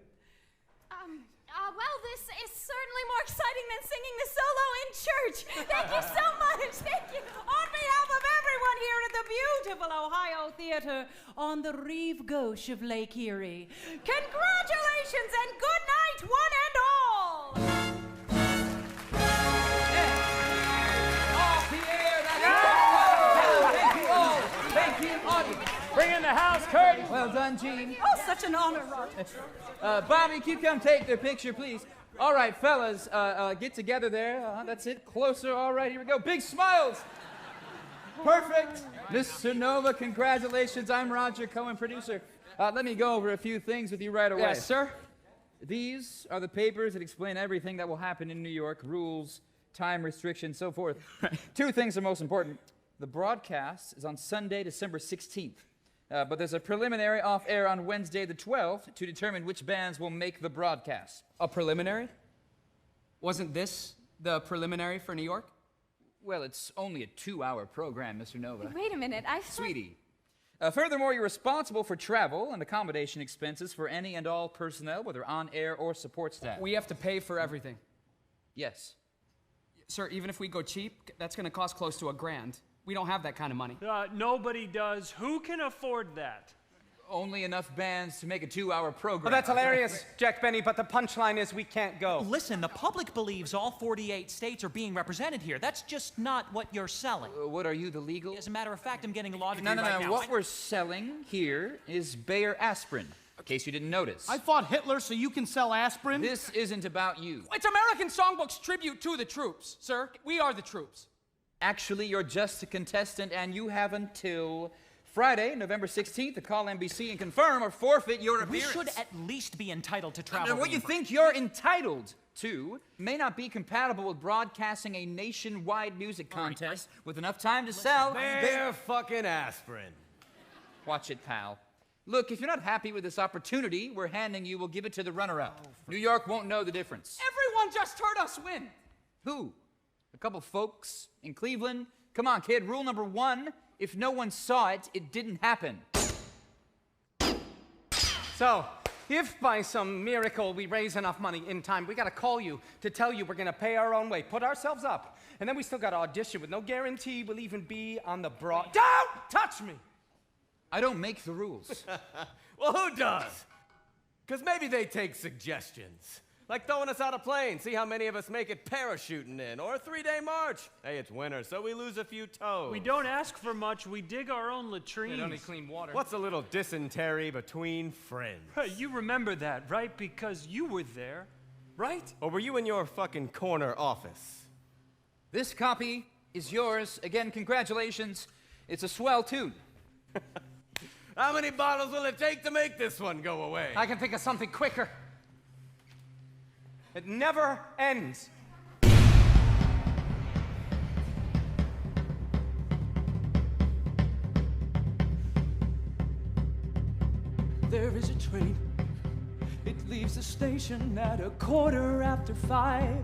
Well, this is certainly more exciting than singing the solo in church. Thank you so much. Thank you. On behalf of everyone here at the beautiful Ohio Theater on the Rive Gauche of Lake Erie, congratulations and good night, one and all. Thank you all. Thank you, audience. Bring in the house curtain. Well done, Gene. Oh, such an honor, Roger. Bobby, can you come take their picture, please? All right, fellas, get together there. That's it. Closer. All right, here we go. Big smiles. Perfect! Mr. Nova, congratulations. I'm Roger Cohen, producer. Let me go over a few things with you right away. Yes, sir. These are the papers that explain everything that will happen in New York, rules, time restrictions, so forth. Two things are most important. The broadcast is on Sunday, December 16th. But there's a preliminary off-air on Wednesday the 12th to determine which bands will make the broadcast. A preliminary? Wasn't this the preliminary for New York? Well, it's only a 2-hour program, Mr. Nova. Wait a minute, I thought... Sweetie. Furthermore, you're responsible for travel and accommodation expenses for any and all personnel, whether on air or support staff. We have to pay for everything. Yes. Sir, even if we go cheap, that's going to cost close to $1,000. We don't have that kind of money. Nobody does. Who can afford that? Only enough bands to make a 2-hour program. Oh, that's hilarious, Jack Benny, but the punchline is we can't go. Listen, the public believes all 48 states are being represented here. That's just not what you're selling. What are you, the legal? As a matter of fact, I'm getting a law degree No. right now. What we're selling here is Bayer aspirin, in case you didn't notice. I fought Hitler so you can sell aspirin? This isn't about you. It's American Songbook's tribute to the troops, sir. We are the troops. Actually, you're just a contestant, and you have until Friday, November 16th, to call NBC and confirm or forfeit your appearance. We should at least be entitled to travel. And what you think you're entitled to may not be compatible with broadcasting a nationwide music contest with enough time to sell Bayer fucking aspirin. Watch it, pal. Look, if you're not happy with this opportunity we're handing you, we'll give it to the runner-up. New York won't know the difference. Everyone just heard us win. Who? A couple folks in Cleveland? Come on, kid. Rule number 1, if no one saw it, it didn't happen. So, if by some miracle we raise enough money in time, we gotta call you to tell you we're gonna pay our own way, put ourselves up, and then we still gotta audition with no guarantee we'll even be on the broad. Don't touch me! I don't make the rules. Well, who does? Because maybe they take suggestions. Like throwing us out of plane, see how many of us make it parachuting in, or a 3-day march. Hey, it's winter, so we lose a few toes. We don't ask for much, we dig our own latrines. They only clean water. What's a little dysentery between friends? You remember that, right? Because you were there, right? Or were you in your fucking corner office? This copy is yours. Again, congratulations. It's a swell tune. How many bottles will it take to make this one go away? I can think of something quicker. It never ends. There is a train. It leaves the station at 5:15,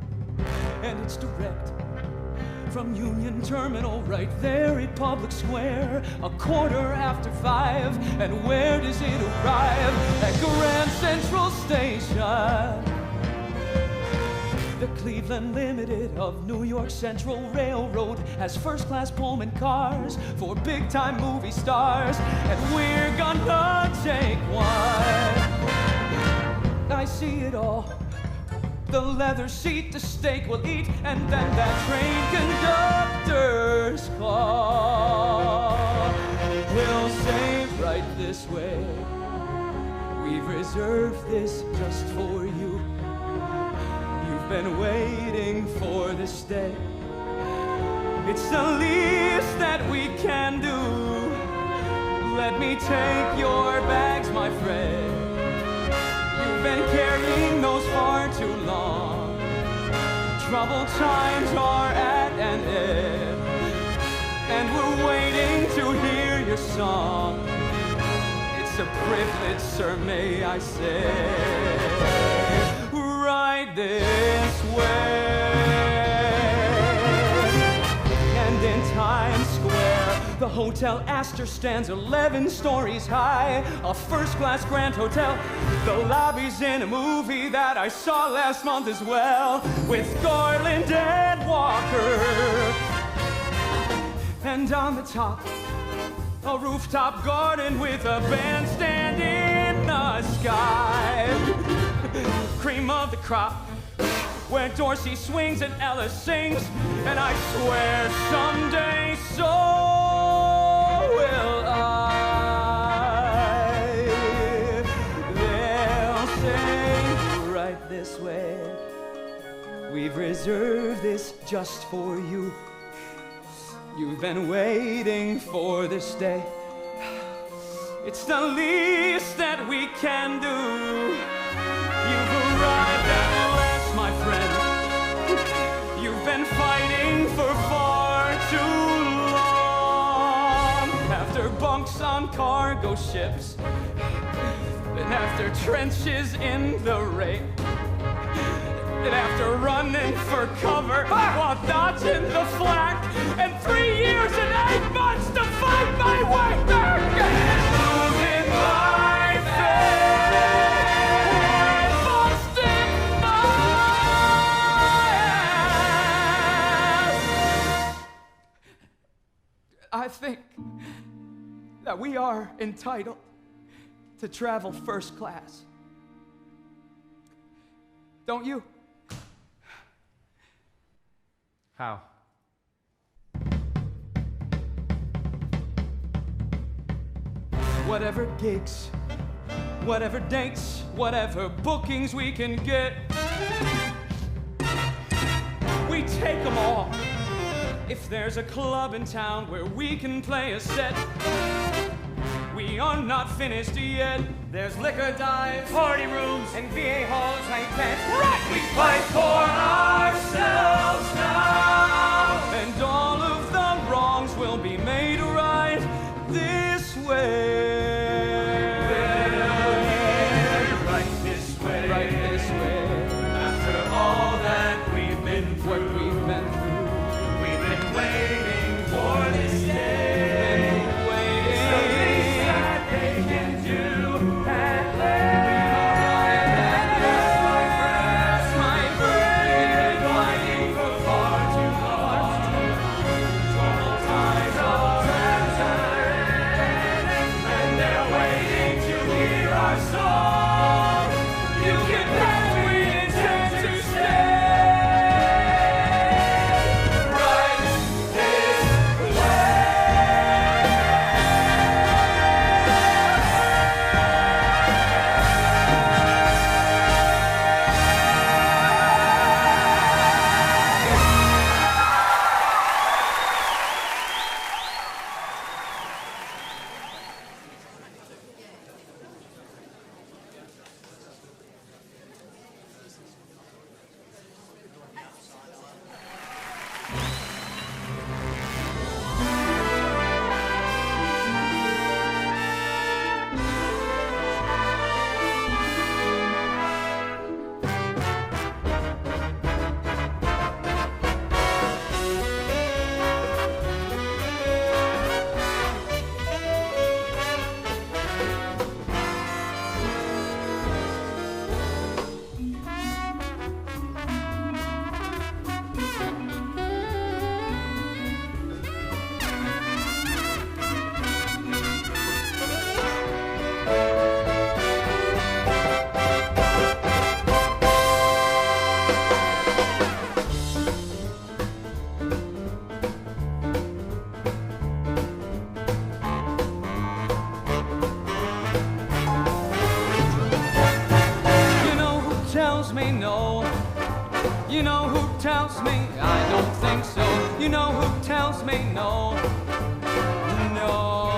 and it's direct from Union Terminal right there at Public Square. 5:15, and where does it arrive? At Grand Central Station. The Cleveland Limited of New York Central Railroad has first-class Pullman cars for big-time movie stars, and we're gonna take one. I see it all. The leather seat, the steak we'll eat, and then that train conductor's call will say right this way, we've reserved this just for you. Been waiting for this day. It's the least that we can do. Let me take your bags, my friend. You've been carrying those far too long. Troubled times are at an end, and we're waiting to hear your song. It's a privilege, sir, may I say. Right this way. And in Times Square, the Hotel Astor stands 11 stories high, a first-class grand hotel. The lobby's in a movie that I saw last month as well, with Garland and Walker. And on the top, a rooftop garden with a bandstand in the sky. Cream of the crop, where Dorsey swings and Ella sings, and I swear someday so will I. They'll say right this way, we've reserved this just for you. You've been waiting for this day. It's the least that we can do. You've arrived at last, my friend. You've been fighting for far too long. After bunks on cargo ships, and after trenches in the rain, and after running for cover while dodging the flak, and 3 years and 8 months to fight my way back, and losing my faith, busting my ass. I think that we are entitled to travel first class. Don't you? How? Whatever gigs, whatever dates, whatever bookings we can get, we take them all. If there's a club in town where we can play a set, we are not finished yet. There's liquor dives, party rooms, and VA halls like that. Right! We fight for ourselves now, and all of the wrongs will be made right this way. Right this way. Right this way. After all that we've been through, what we've been through, we've been waiting for this day. You know who tells me I don't think so? You know who tells me no? Nobody.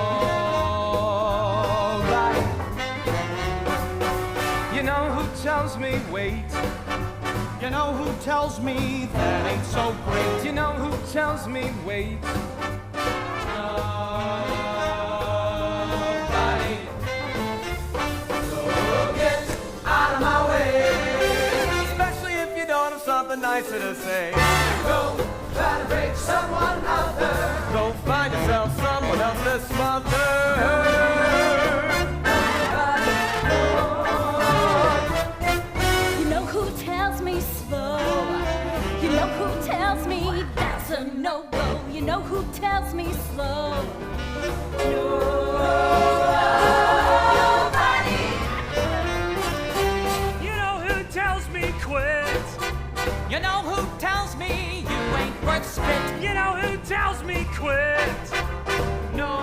You know who tells me wait? You know who tells me that ain't so great? You know who tells me wait? Nobody. So get out of my way. Especially if you don't have something nicer to say. Go try to break someone out there. Go find yourself someone else's mother. You know who tells me slow? You know who tells me that's a no-go? You know who tells me slow? Nobody. You know who tells me quit? You know who tells me you ain't worth spit? You know who tells me quit? No.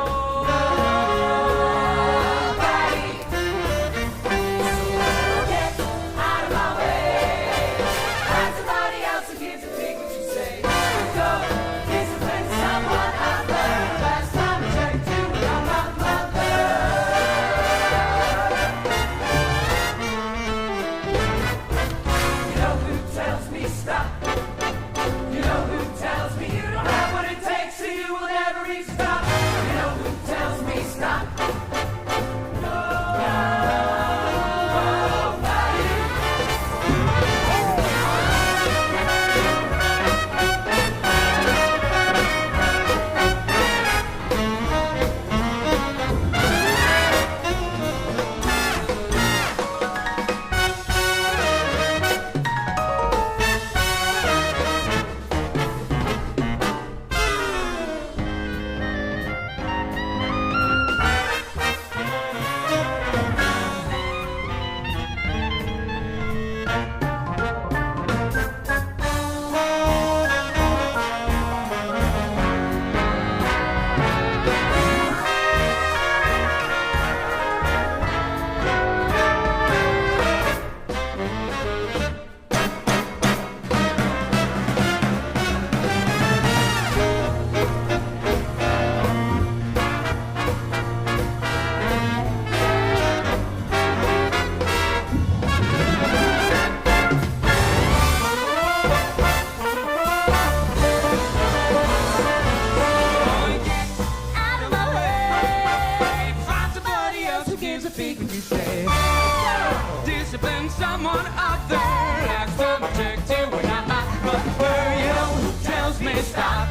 someone out there like some chick to when I'm out. But where you know who tells me stop?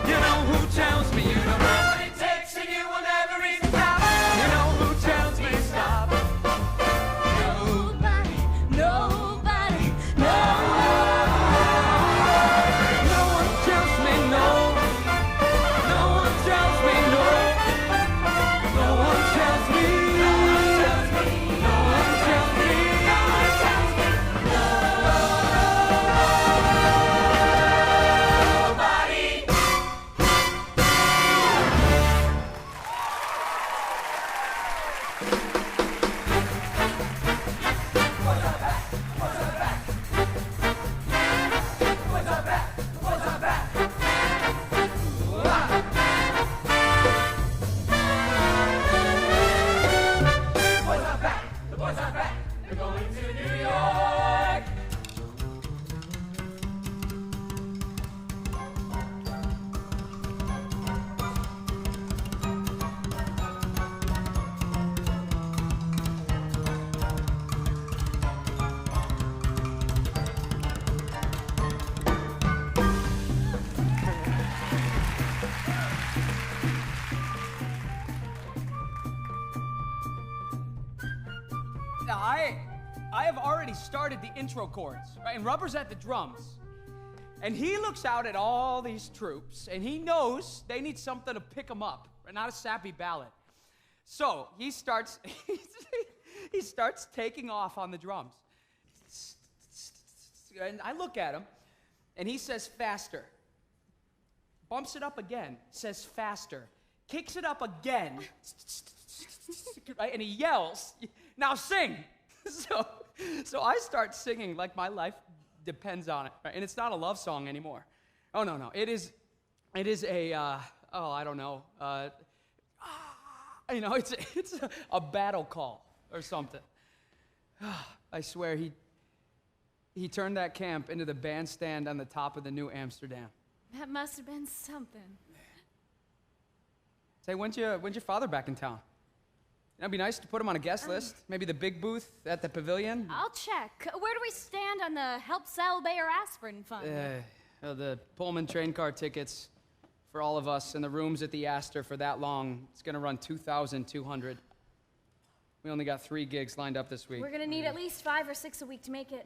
You know who tells me you don't know what it takes and you will never even stop. You know who tells me stop? Nobody, nobody, no. No one tells me no. No one tells me no. No one tells me. No one tells me. No one tells me. No one tells me. Nobody. We're going to New York. Now, I have already started the intro chords, right? And Rubber's at the drums. And he looks out at all these troops, and he knows they need something to pick them up, right? Not a sappy ballad. So he starts, he starts taking off on the drums. And I look at him, and he says faster. Bumps it up again, says faster. Kicks it up again, right? And he yells, now sing. So I start singing like my life depends on it, right? And it's not a love song anymore. Oh, no. It is a, I don't know. You know, it's a battle call or something. I swear he turned that camp into the bandstand on the top of the New Amsterdam. That must have been something. Say, when's your father back in town? It'd be nice to put him on a guest list. Maybe the big booth at the pavilion. I'll check. Where do we stand on the Help Sell Bayer Aspirin Fund? The Pullman train car tickets for all of us and the rooms at the Astor for that long. It's gonna run $2,200. We only got 3 gigs lined up this week. We're gonna need at least 5 or 6 a week to make it.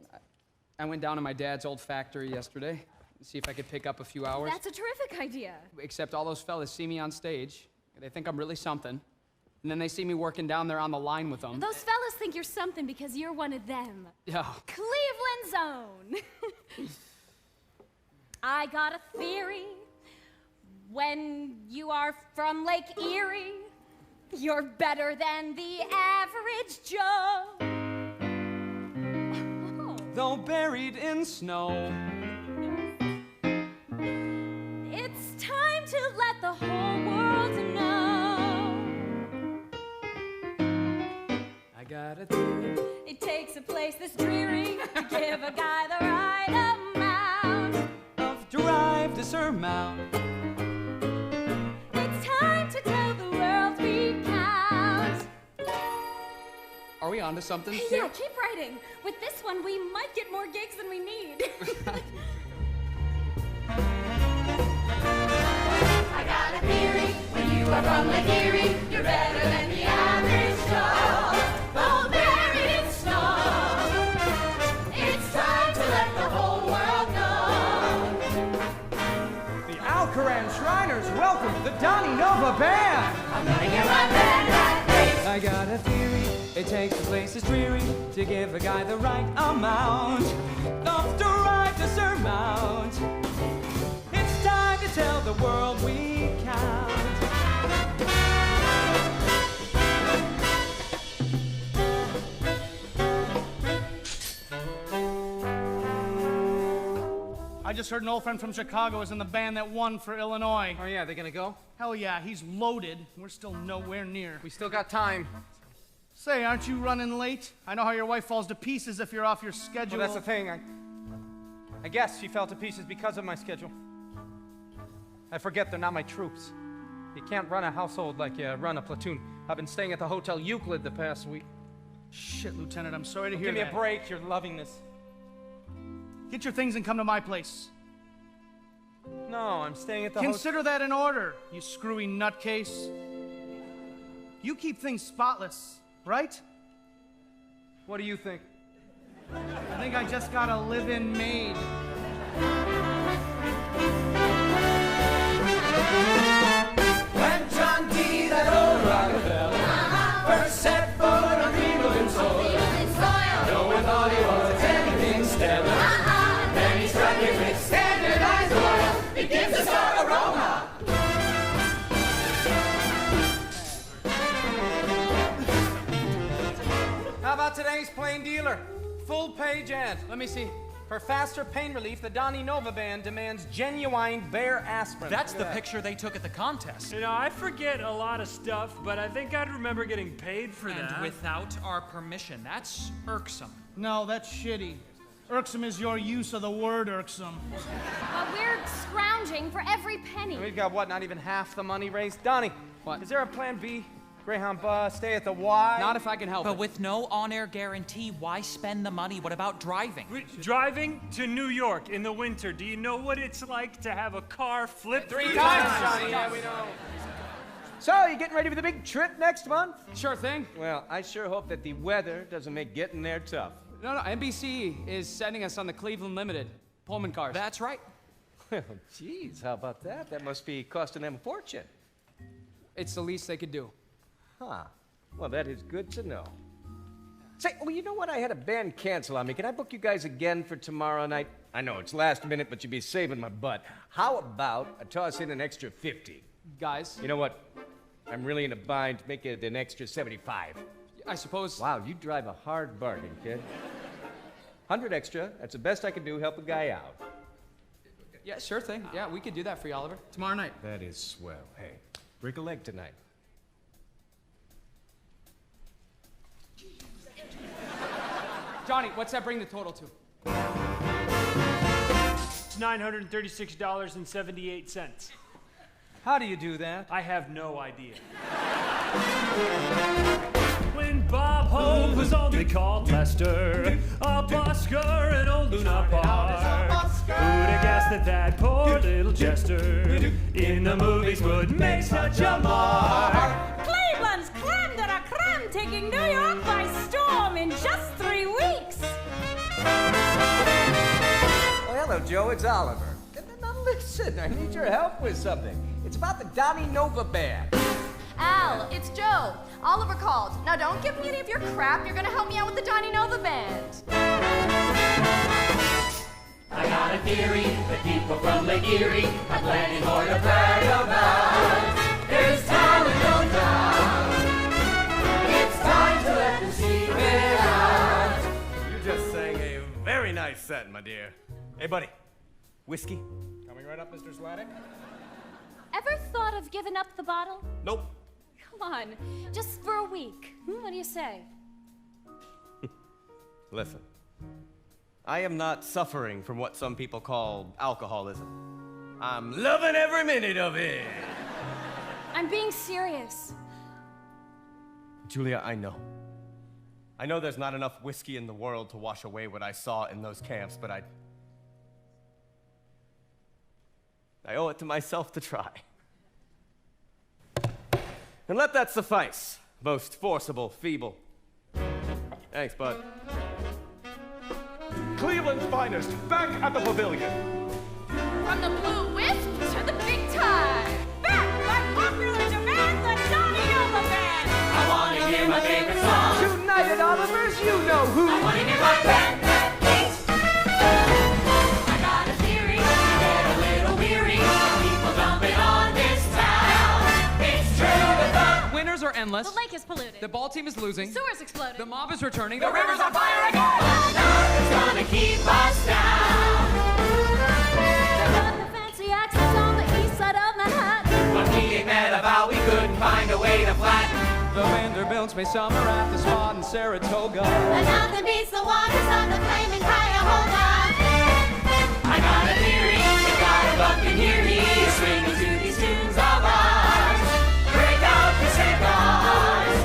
I went down to my dad's old factory yesterday to see if I could pick up a few hours. That's a terrific idea. Except all those fellas see me on stage. They think I'm really something. And then they see me working down there on the line with them. Those fellas think you're something because you're one of them. Yeah. Cleveland's own. I got a theory. When you are from Lake Erie, you're better than the average Joe. Though buried in snow. It's time to let the whole world know. I got a theory. It takes a place this dreary to give a guy the right amount of drive to surmount. It's time to tell the world we count. Are we on to something? Yeah, keep writing. With this one, we might get more gigs than we need. I got a theory. When you are from Lake Erie, you're better than the average Joe. Though buried in snow, it's time to let the whole world know. The Alcoran Shriners welcome the Donny Nova Band. I'm gonna get my band right place. I got a theory. It takes a place as dreary to give a guy the right amount of drive to surmount. It's time to tell the world we count. I just heard an old friend from Chicago is in the band that won for Illinois. Oh yeah, they gonna go? Hell yeah, he's loaded. We're still nowhere near. We still got time. Say, aren't you running late? I know how your wife falls to pieces if you're off your schedule. Well, that's the thing. I guess she fell to pieces because of my schedule. I forget they're not my troops. You can't run a household like you run a platoon. I've been staying at the Hotel Euclid the past week. Shit, Lieutenant, I'm sorry to hear Give me that. a break. You're loving this. Get your things and come to my place. No, I'm staying at the Consider that in order, you screwy nutcase. You keep things spotless, right? What do you think? I think I just got a live-in maid. When John D, that old Rockefeller, first set foot on Cleveland soil, no one thought he was anything stellar. Then he struck it with standardized oil. It gives us our aroma. How about today's plain dealer? Full page ad. Let me see. For faster pain relief, the Donny Nova Band demands genuine Bayer aspirin. That's Look the at that. picture they took at the contest. You know, I forget a lot of stuff, but I think I'd remember getting paid for that. And without our permission. That's irksome. No, that's shitty. Irksome is your use of the word irksome. We're scrounging for every penny. We've got, what, not even half the money raised? Donnie, what? Is there a plan B? Greyhound bus, stay at the Y? Not if I can help But it. with no on-air guarantee, why spend the money? What about driving? Driving to New York in the winter. Do you know what it's like to have a car flip 3 times, Johnny. Yeah, we know. So, you getting ready for the big trip next month? Sure thing. Well, I sure hope that the weather doesn't make getting there tough. No, NBC is sending us on the Cleveland Limited Pullman cars. That's right. Well, geez, how about that? That must be costing them a fortune. It's the least they could do. Huh. Well, that is good to know. Say, well, you know what? I had a band cancel on me. Can I book you guys again for tomorrow night? I know it's last minute, but you'd be saving my butt. How about I toss in an extra 50? Guys? You know what? I'm really in a bind. Make it an extra 75. I suppose. Wow, you drive a hard bargain, kid. 100 extra. That's the best I can do. Help a guy out. Yeah, sure thing. Yeah, we could do that for you, Oliver. Tomorrow night. That is swell. Hey, break a leg tonight. Johnny, what's that bring the total to? It's $936.78. How do you do that? I have no idea. When Bob Hope was only called Lester, a busker in old Luna Park, who'd have guessed that poor little jester in the movies would make such a mark? Cleveland's creme de la creme, taking New York by storm in just 3 weeks. Oh, hello, Joe. It's Oliver. Now listen, I need your help with something. It's about the Donny Nova Band. Al, it's Joe. Oliver called. Now don't give me any of your crap. You're gonna help me out with the Donny Nova Band. I got a theory that people from Lake Erie are planning more to brag about. There's talent no doubt. It's time to let them see it out. You just sang a very nice set, my dear. Hey, buddy. Whiskey? Coming right up, Mr. Sladek. Ever thought of giving up the bottle? Nope. Come on, just for a week. What do you say? Listen. I am not suffering from what some people call alcoholism. I'm loving every minute of it. I'm being serious. Julia, I know. I know there's not enough whiskey in the world to wash away what I saw in those camps, but I owe it to myself to try. And let that suffice, most forcible, feeble. Thanks, bud. Cleveland's finest, back at the pavilion. From the blue wisp to the big tie. Back by popular demand, the Donny Nova Band. I wanna hear my favorite song. Tonight at Oliver's, you know who. I wanna hear my band that beats. I got a theory, get a little weary. People jumping on this town. It's true that Winners are endless. The lake is polluted. The ball team is losing. Sewers exploded. The mob is returning. the river's on fire again. It's gonna keep us down. The fancy accents on the east side of Manhattan. What we ain't mad about, we couldn't find a way to flatten. The Vanderbilts may summer at the spot in Saratoga. And nothing beats the waters of the flaming Cuyahoga. I got a theory, you got a buck and hear me swinging to these tunes of ours. Break out the cigars.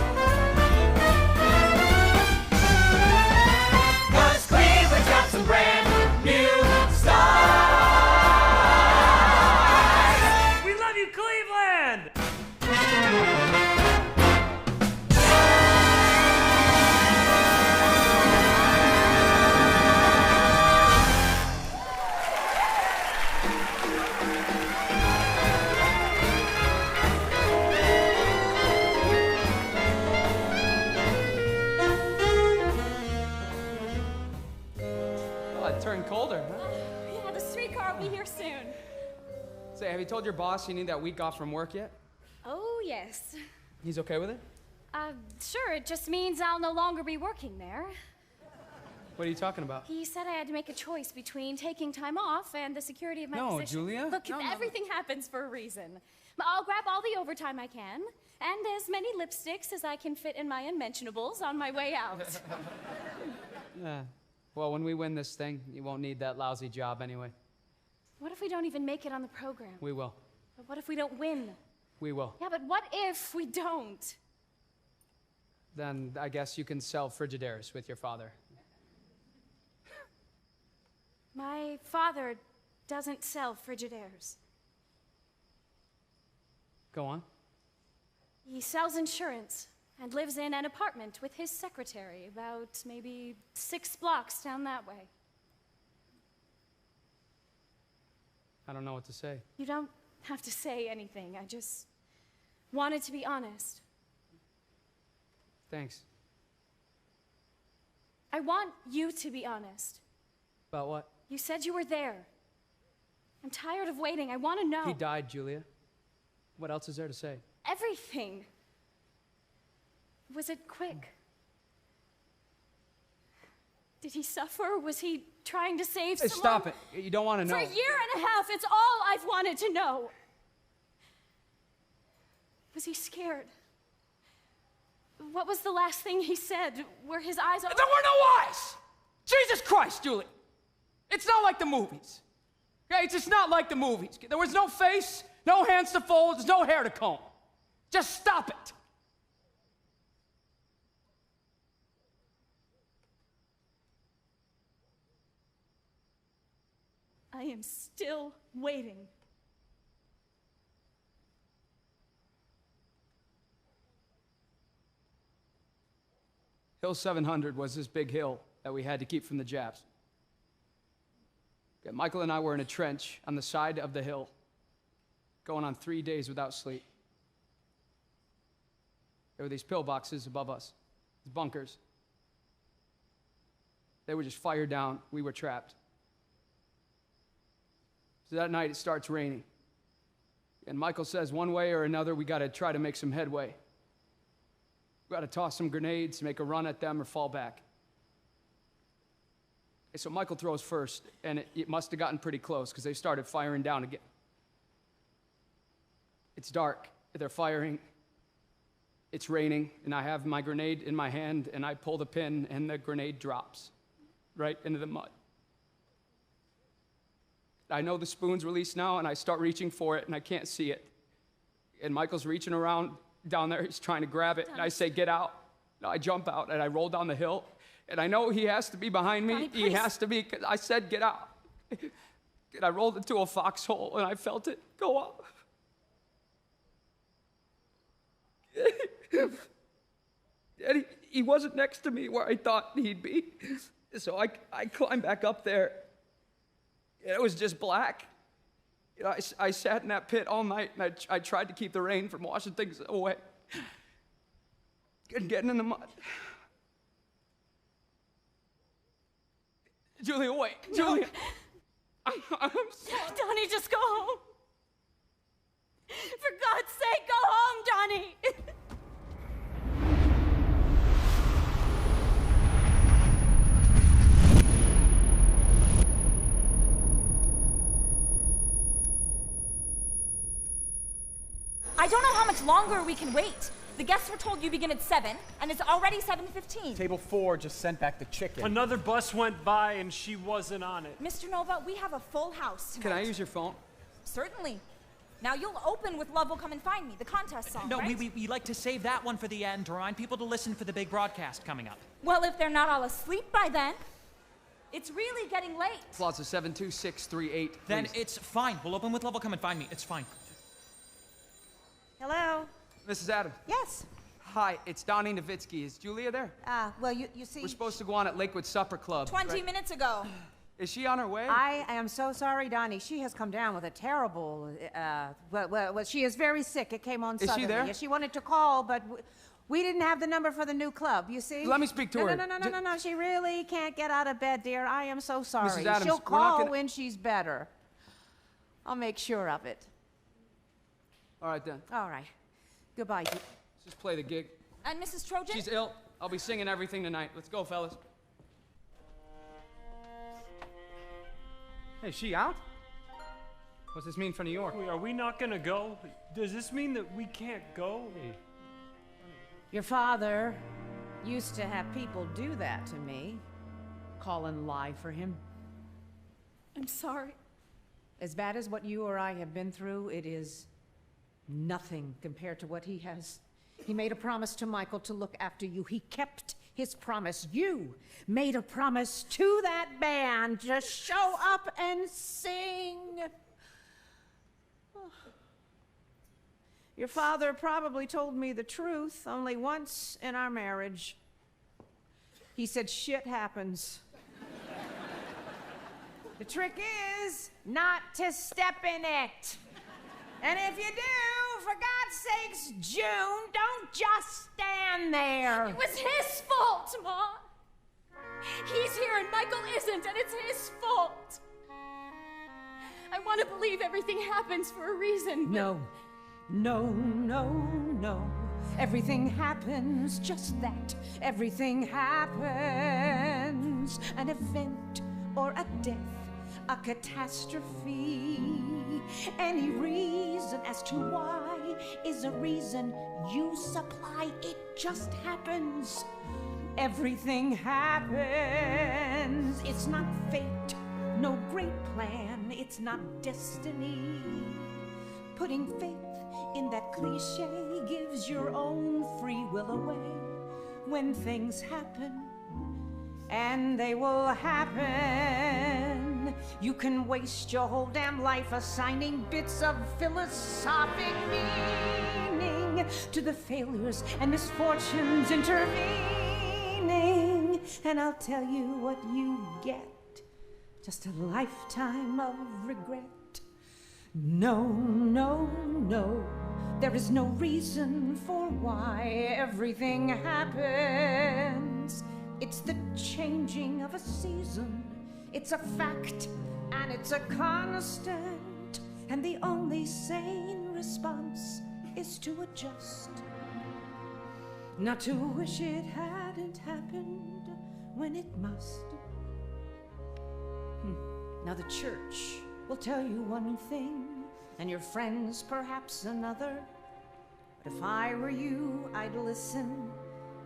Say, have you told your boss you need that week off from work yet? Oh, yes. He's okay with it? Sure, it just means I'll no longer be working there. What are you talking about? He said I had to make a choice between taking time off and the security of my position. No, Julia. Look, everything happens for a reason. I'll grab all the overtime I can, and as many lipsticks as I can fit in my unmentionables on my way out. Yeah. Well, when we win this thing, you won't need that lousy job anyway. What if we don't even make it on the program? We will. But what if we don't win? We will. Yeah, but what if we don't? Then I guess you can sell Frigidaires with your father. My father doesn't sell Frigidaires. Go on. He sells insurance and lives in an apartment with his secretary about maybe 6 blocks down that way. I don't know what to say. You don't have to say anything. I just wanted to be honest. Thanks. I want you to be honest. About what? You said you were there. I'm tired of waiting. I want to know. He died, Julia. What else is there to say? Everything. Was it quick? Did he suffer? Was he trying to save someone? Stop it. You don't want to know. For a year and a half, it's all I've wanted to know. Was he scared? What was the last thing he said? Were his eyes... There were no eyes! Jesus Christ, Julie! It's not like the movies. Okay, it's just not like the movies. There was no face, no hands to fold, there's no hair to comb. Just stop it. I am still waiting. Hill 700 was this big hill that we had to keep from the Japs. Okay, Michael and I were in a trench on the side of the hill, going on 3 days without sleep. There were these pillboxes above us, these bunkers. They were just fired down. We were trapped. So that night it starts raining. And Michael says, one way or another, we got to try to make some headway. We got to toss some grenades, make a run at them, or fall back. Okay, so Michael throws first, and it must have gotten pretty close because they started firing down again. It's dark. They're firing. It's raining, and I have my grenade in my hand, and I pull the pin, and the grenade drops right into the mud. I know the spoon's released now, and I start reaching for it, and I can't see it. And Michael's reaching around down there. He's trying to grab it, and I say, get out. And I jump out, and I roll down the hill, and I know he has to be behind me. He has to be, because I said, get out. And I rolled into a foxhole, and I felt it go up. And he wasn't next to me where I thought he'd be. So I climbed back up there. And it was just black. You know, I sat in that pit all night, and I tried to keep the rain from washing things away and getting in the mud. Julia, wait. No. Julia. I'm sorry. Donnie, just go home. For God's sake, go home, Donnie. I don't know how much longer we can wait. The guests were told you begin at 7, and it's already 7:15. Table 4 just sent back the chicken. Another bus went by and she wasn't on it. Mr. Nova, we have a full house tonight. Can I use your phone? Certainly. Now you'll open with Love Will Come and Find Me, the contest song, No, right? we like to save that one for the end to remind people to listen for the big broadcast coming up. Well, if they're not all asleep by then, it's really getting late. Plaza 72638. Then it's fine. We'll open with Love Will Come and Find Me. It's fine. Hello? Mrs. Adams. Yes. Hi, it's Donnie Nowitzki. Is Julia there? Well, you see... We're supposed to go on at Lakewood Supper Club. 20 minutes ago. Is she on her way? I am so sorry, Donnie. She has come down with a terrible, well, she is very sick. It came on suddenly. Is she there? Yeah, she wanted to call, but we didn't have the number for the new club, you see? Let me speak to her. No. She really can't get out of bed, dear. I am so sorry. Mrs. Adams, She'll we're not call gonna- when she's better. I'll make sure of it. All right, then. All right. Goodbye. Let's just play the gig. And Mrs. Trojan? She's ill. I'll be singing everything tonight. Let's go, fellas. Hey, she out? What's this mean for New York? Wait, are we not gonna go? Does this mean that we can't go? Your father used to have people do that to me. Call and lie for him. I'm sorry. As bad as what you or I have been through, it is nothing compared to what he has. He made a promise to Michael to look after you. He kept his promise. You made a promise to that band to show up and sing. Your father probably told me the truth only once in our marriage. He said, shit happens. The trick is not to step in it. And if you do, for God's sakes, June, don't just stand there. It was his fault, Ma. He's here and Michael isn't, and it's his fault. I want to believe everything happens for a reason. No. Everything happens, just that. Everything happens. An event or a death, a catastrophe. Any reason as to why is a reason you supply. It just happens. Everything happens. It's not fate, no great plan. It's not destiny. Putting faith in that cliche gives your own free will away. When things happen, and they will happen, you can waste your whole damn life assigning bits of philosophic meaning to the failures and misfortunes intervening. And I'll tell you what you get, just a lifetime of regret. No, there is no reason for why everything happens. It's the changing of a season. It's a fact, and it's a constant. And the only sane response is to adjust. Not to wish it hadn't happened when it must. Now the church will tell you one thing, and your friends perhaps another. But if I were you, I'd listen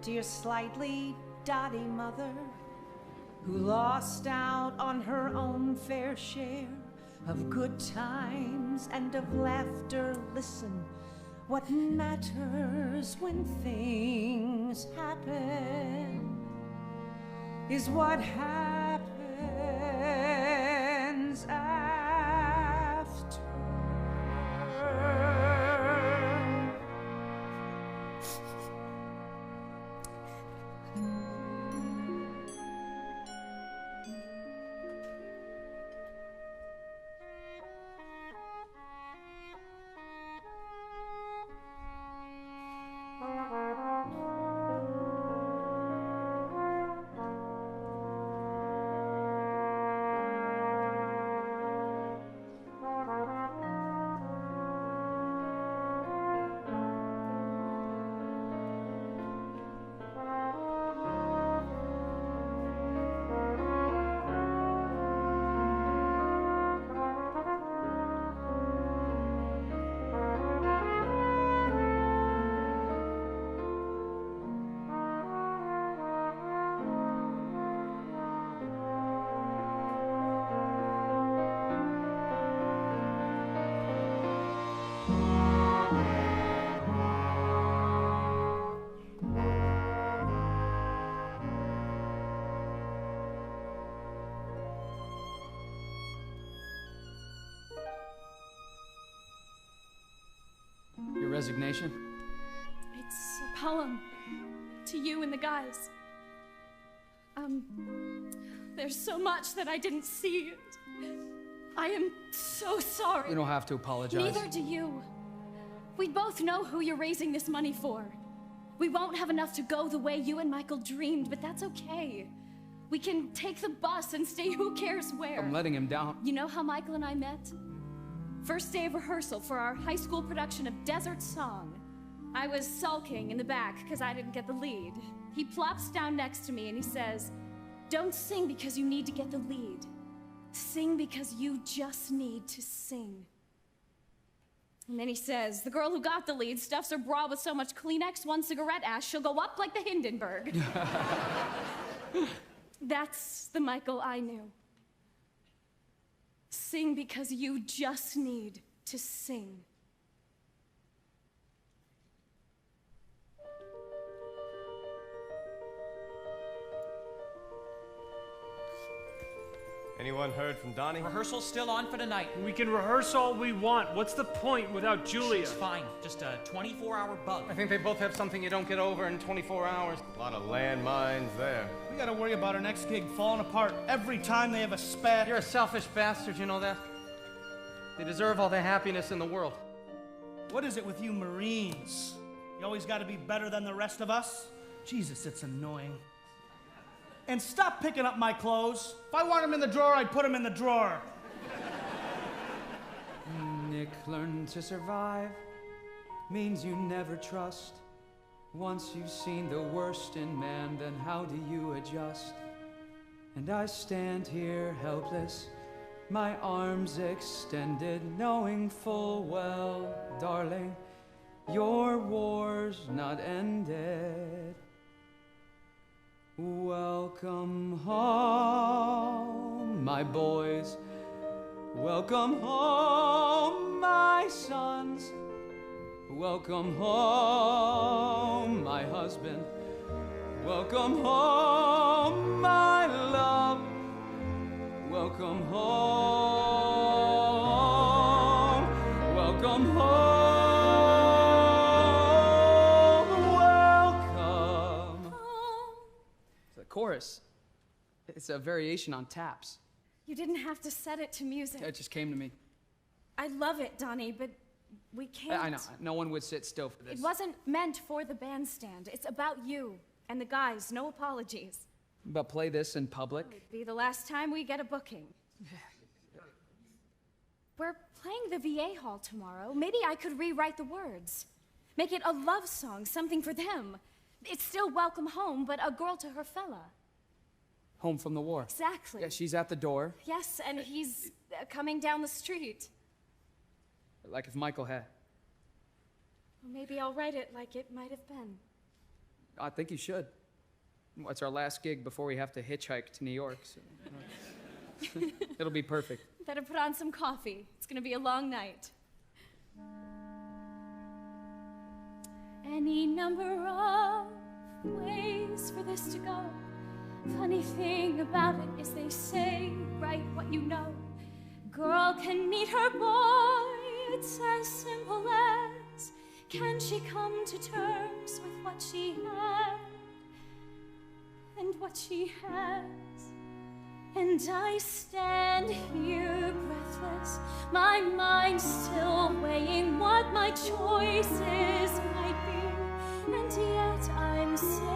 to your slightly dotty mother, who lost out on her own fair share of good times and of laughter. Listen, what matters when things happen is what happens after. Resignation? It's a poem to you and the guys. There's so much that I didn't see. I am so sorry. You don't have to apologize. Neither do you. We both know who you're raising this money for. We won't have enough to go the way you and Michael dreamed, but that's okay. We can take the bus and stay who cares where. I'm letting him down. You know how Michael and I met? First day of rehearsal for our high school production of Desert Song. I was sulking in the back because I didn't get the lead. He plops down next to me and he says, "Don't sing because you need to get the lead. Sing because you just need to sing." And then he says, "The girl who got the lead stuffs her bra with so much Kleenex, one cigarette ash, she'll go up like the Hindenburg." That's the Michael I knew. Sing because you just need to sing. Anyone heard from Donnie? Rehearsal's still on for tonight. We can rehearse all we want. What's the point without Julia? She's fine. Just a 24-hour bug. I think they both have something you don't get over in 24 hours. A lot of landmines there. We gotta worry about our next gig falling apart every time they have a spat. You're a selfish bastard, you know that? They deserve all the happiness in the world. What is it with you Marines? You always gotta be better than the rest of us? Jesus, it's annoying. And stop picking up my clothes. If I want them in the drawer, I'd put them in the drawer. Nick, learn to survive means you never trust. Once you've seen the worst in man, then how do you adjust? And I stand here helpless, my arms extended, knowing full well, darling, your war's not ended. Welcome home, my boys. Welcome home, my sons. Welcome home, my husband. Welcome home, my love. Welcome home. Welcome home. Welcome. The chorus. It's a variation on taps. You didn't have to set it to music. It just came to me. I love it, Donnie, but we can't. I know. No one would sit still for this. It wasn't meant for the bandstand. It's about you and the guys. No apologies. But play this in public? It'd be the last time we get a booking. We're playing the VA Hall tomorrow. Maybe I could rewrite the words. Make it a love song, something for them. It's still welcome home, but a girl to her fella. Home from the war. Exactly. Yeah, she's at the door. Yes, and he's coming down the street. Like if Michael had. Well, maybe I'll write it like it might have been. I think you should. It's our last gig before we have to hitchhike to New York, so it'll be perfect. Better put on some coffee. It's gonna be a long night. Any number of ways for this to go. Funny thing about it is they say, write what you know. Girl can meet her boy, it's as simple as, can she come to terms with what she had and what she has? And I stand here breathless, my mind still weighing what my choices might be, and yet I'm saying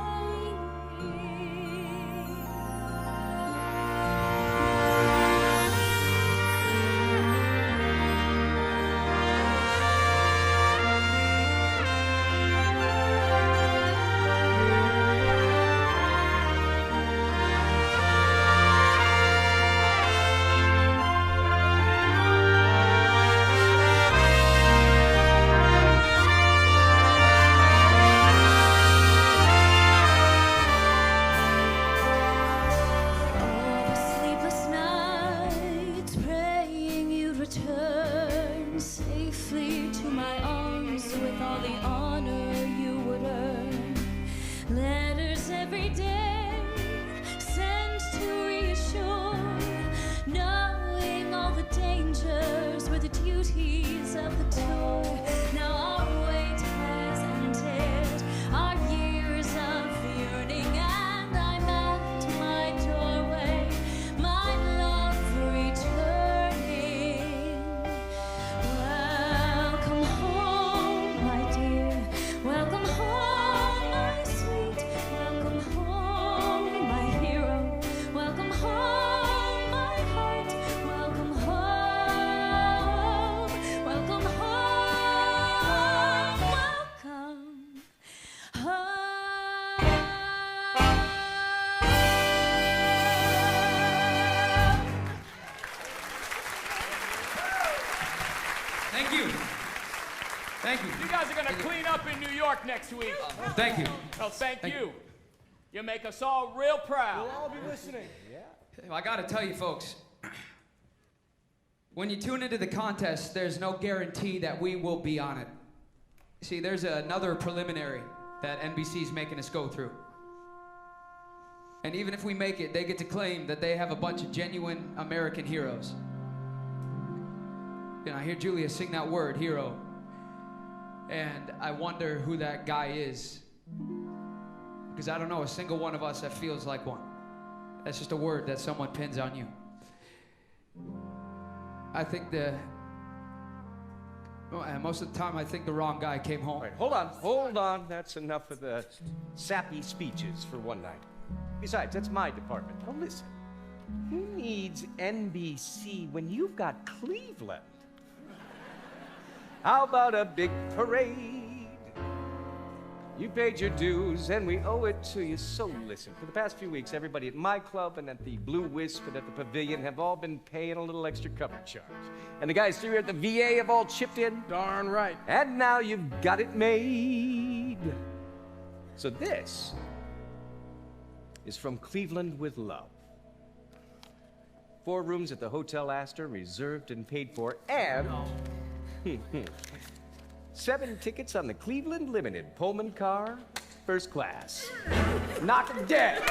in New York next week. Thank you. Oh, thank you. You make us all real proud. We'll all be listening. I gotta tell you, folks, when you tune into the contest, there's no guarantee that we will be on it. See, there's another preliminary that NBC's making us go through. And even if we make it, they get to claim that they have a bunch of genuine American heroes. You know, I hear Julia sing that word, hero. And I wonder who that guy is. Because I don't know a single one of us that feels like one. That's just a word that someone pins on you. I think most of the time I think the wrong guy came home. Right, hold on. That's enough of the sappy speeches for one night. Besides, that's my department. Now listen, who needs NBC when you've got Cleveland? How about a big parade? You paid your dues, and we owe it to you. So listen, for the past few weeks, everybody at my club and at the Blue Wisp and at the Pavilion have all been paying a little extra cover charge. And the guys here at the VA have all chipped in. Darn right. And now you've got it made. So this is from Cleveland with Love. 4 rooms at the Hotel Astor, reserved and paid for, and 7 tickets on the Cleveland Limited Pullman car, first class. Knock 'em dead.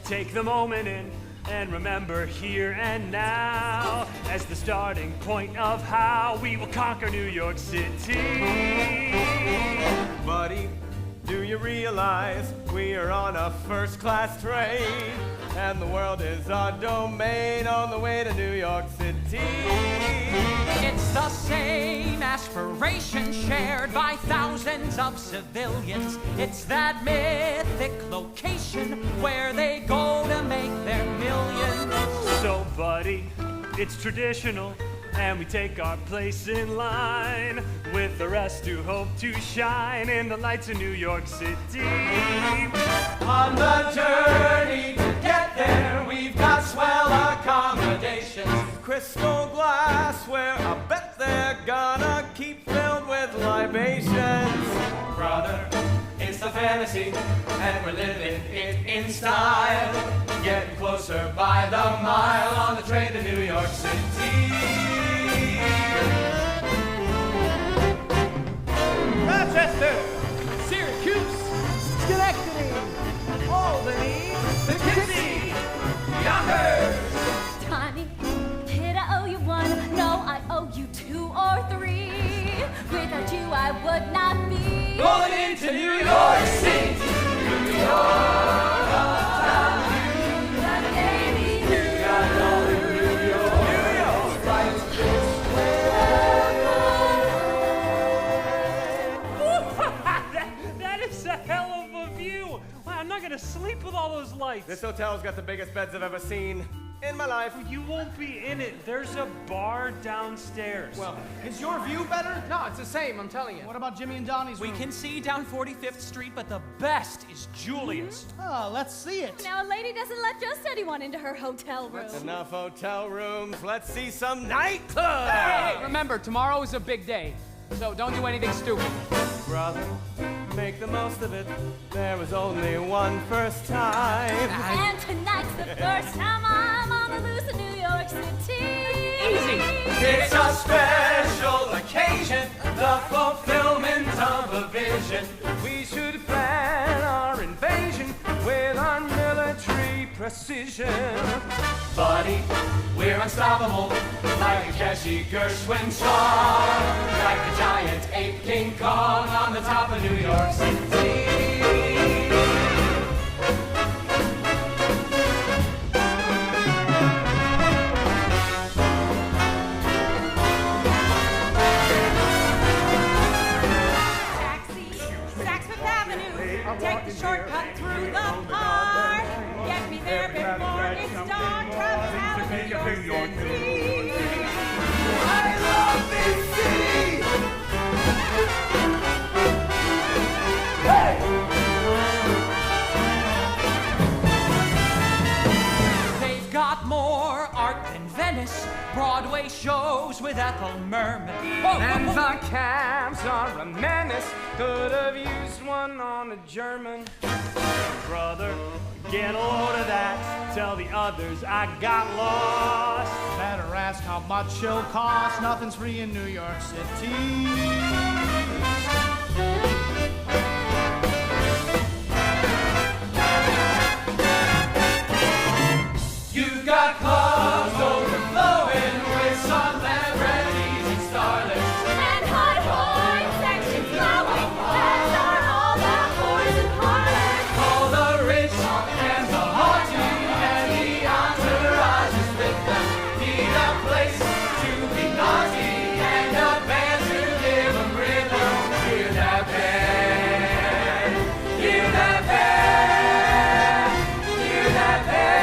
Take the moment in and remember here and now as the starting point of how we will conquer New York City. Buddy, do you realize we are on a first-class train and the world is our domain on the way to New York City? It's the same aspiration shared by thousands of civilians. It's that mythic location where they go to make their millions. So, buddy, it's traditional, and we take our place in line with the rest who hope to shine in the lights of New York City. On the journey to get there, we've got swell accommodations. Crystal glassware, I bet they're gonna keep filled with libations. Brother, it's the fantasy, and we're living it in style. Getting closer by the mile on the train to New York City. Rochester, Syracuse, Schenectady, Albany, Poughkeepsie, Yonkers. Tiny, did I owe you one? No, I owe you 2 or 3. Without you, I would not be Rolling into New York City, New York, uptown. You got a baby, you got all the New York, right this way. That is a hell of a view. Wow, I'm not gonna sleep with all those lights. This hotel's got the biggest beds I've ever seen in my life. You won't be in it. There's a bar downstairs. Well, is your view better? No, it's the same, I'm telling you. What about Jimmy and Donnie's We room? can see down 45th Street, but the best is Julia's. Oh, let's see it. Now, a lady doesn't let just anyone into her hotel room. Enough hotel rooms. Let's see some nightclubs. Hey, remember, tomorrow is a big day, so don't do anything stupid. Brother, make the most of it. There was only one first time. And tonight's the first time I'm on the loose in New York City. Easy. It's a special occasion, the fulfillment of a vision. We should plan our invasion with our military precision. Buddy, we're unstoppable, like a Jesse Gershwin song, like the giant ape King Kong on the top of New York City. Take the shortcut through the park. Get me there before it's dark. Travel out of New York City. I love this city. Hey! They've got more art than Venice. Broadway shows with Ethel Merman. And the cabs are a menace. Could have used one on a German. Brother, get a load of that. Tell the others I got lost. Better ask how much she'll cost. Nothing's free in New York City. You've got clubs overflowing with celebrities and starlets. And hot horn sections flowing, as are all the whores and harlots. All the rich and the haughty and the entourages with them need a place to be naughty and a band to give them rhythm. Hear that band, hear that band, hear that band.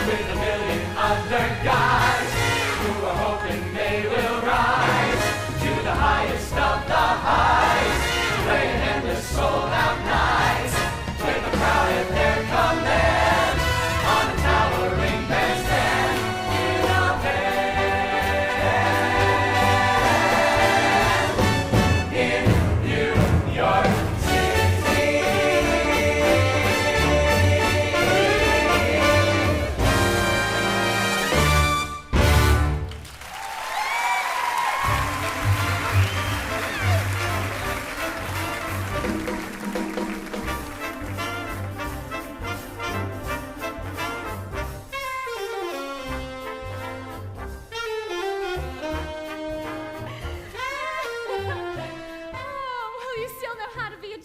With a million other guys who are hoping they will rise to the highest of the highs, playing endless sold-out nights with a crowd at their command on a towering bandstand in a band in New York City.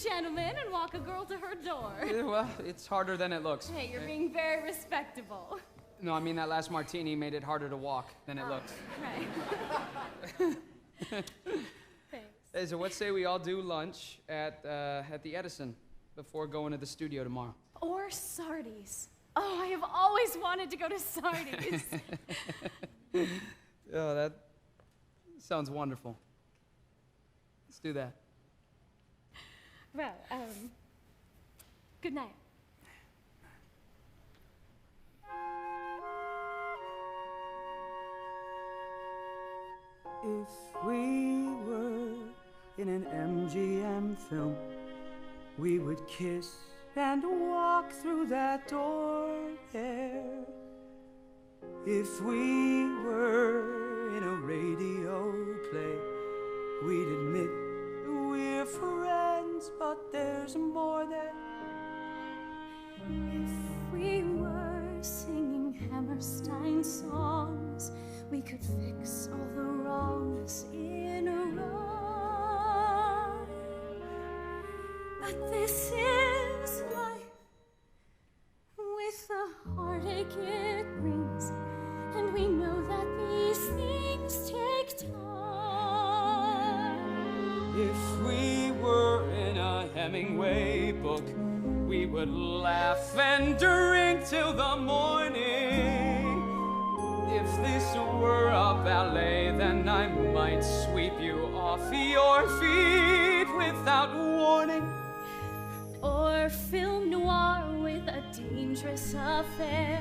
Gentleman and walk a girl to her door. Well, it's harder than it looks. Hey, you're being very respectable. No, I mean that last martini made it harder to walk than it looks. Right. Thanks. Hey, so what say we all do lunch at the Edison before going to the studio tomorrow? Or Sardi's. Oh, I have always wanted to go to Sardi's. Oh, that sounds wonderful. Let's do that. Well, good night. If we were in an MGM film, we would kiss and walk through that door there. If we were in a radio play, we'd admit we're friends, but there's more there. If we were singing Hammerstein songs, we could fix all the wrongs in a row. But this is life, with the heartache it brings, and we know that these things take time. If we were in a Hemingway book, we would laugh and drink till the morning. If this were a ballet, then I might sweep you off your feet without warning. Or film noir with a dangerous affair.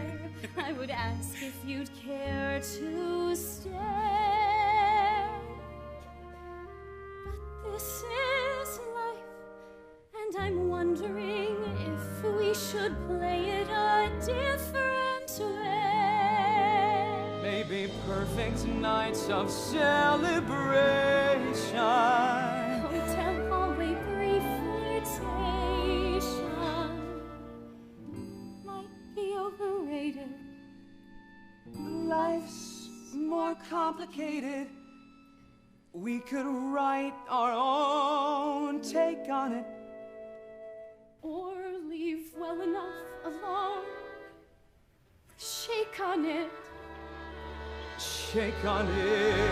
I would ask if you'd care to stay. But this is life, and I'm wondering if we should play it a different way. Maybe perfect nights of celebration. Hotel hallway brief flirtation might be overrated. Life's more complicated. We could write our own take on it. Or leave well enough alone. Shake on it. Shake on it.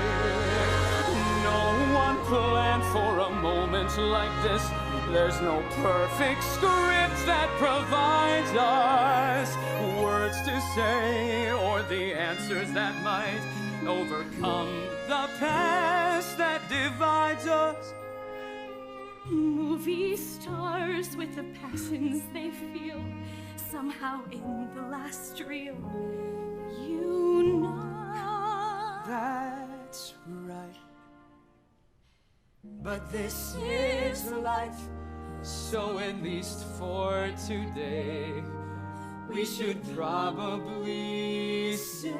No one planned for a moment like this. There's no perfect script that provides us words to say or the answers that might overcome the past that divides us. Movie stars with the passions they feel, somehow in the last reel, you know. That's right. But this is life, so at least for today, we should probably say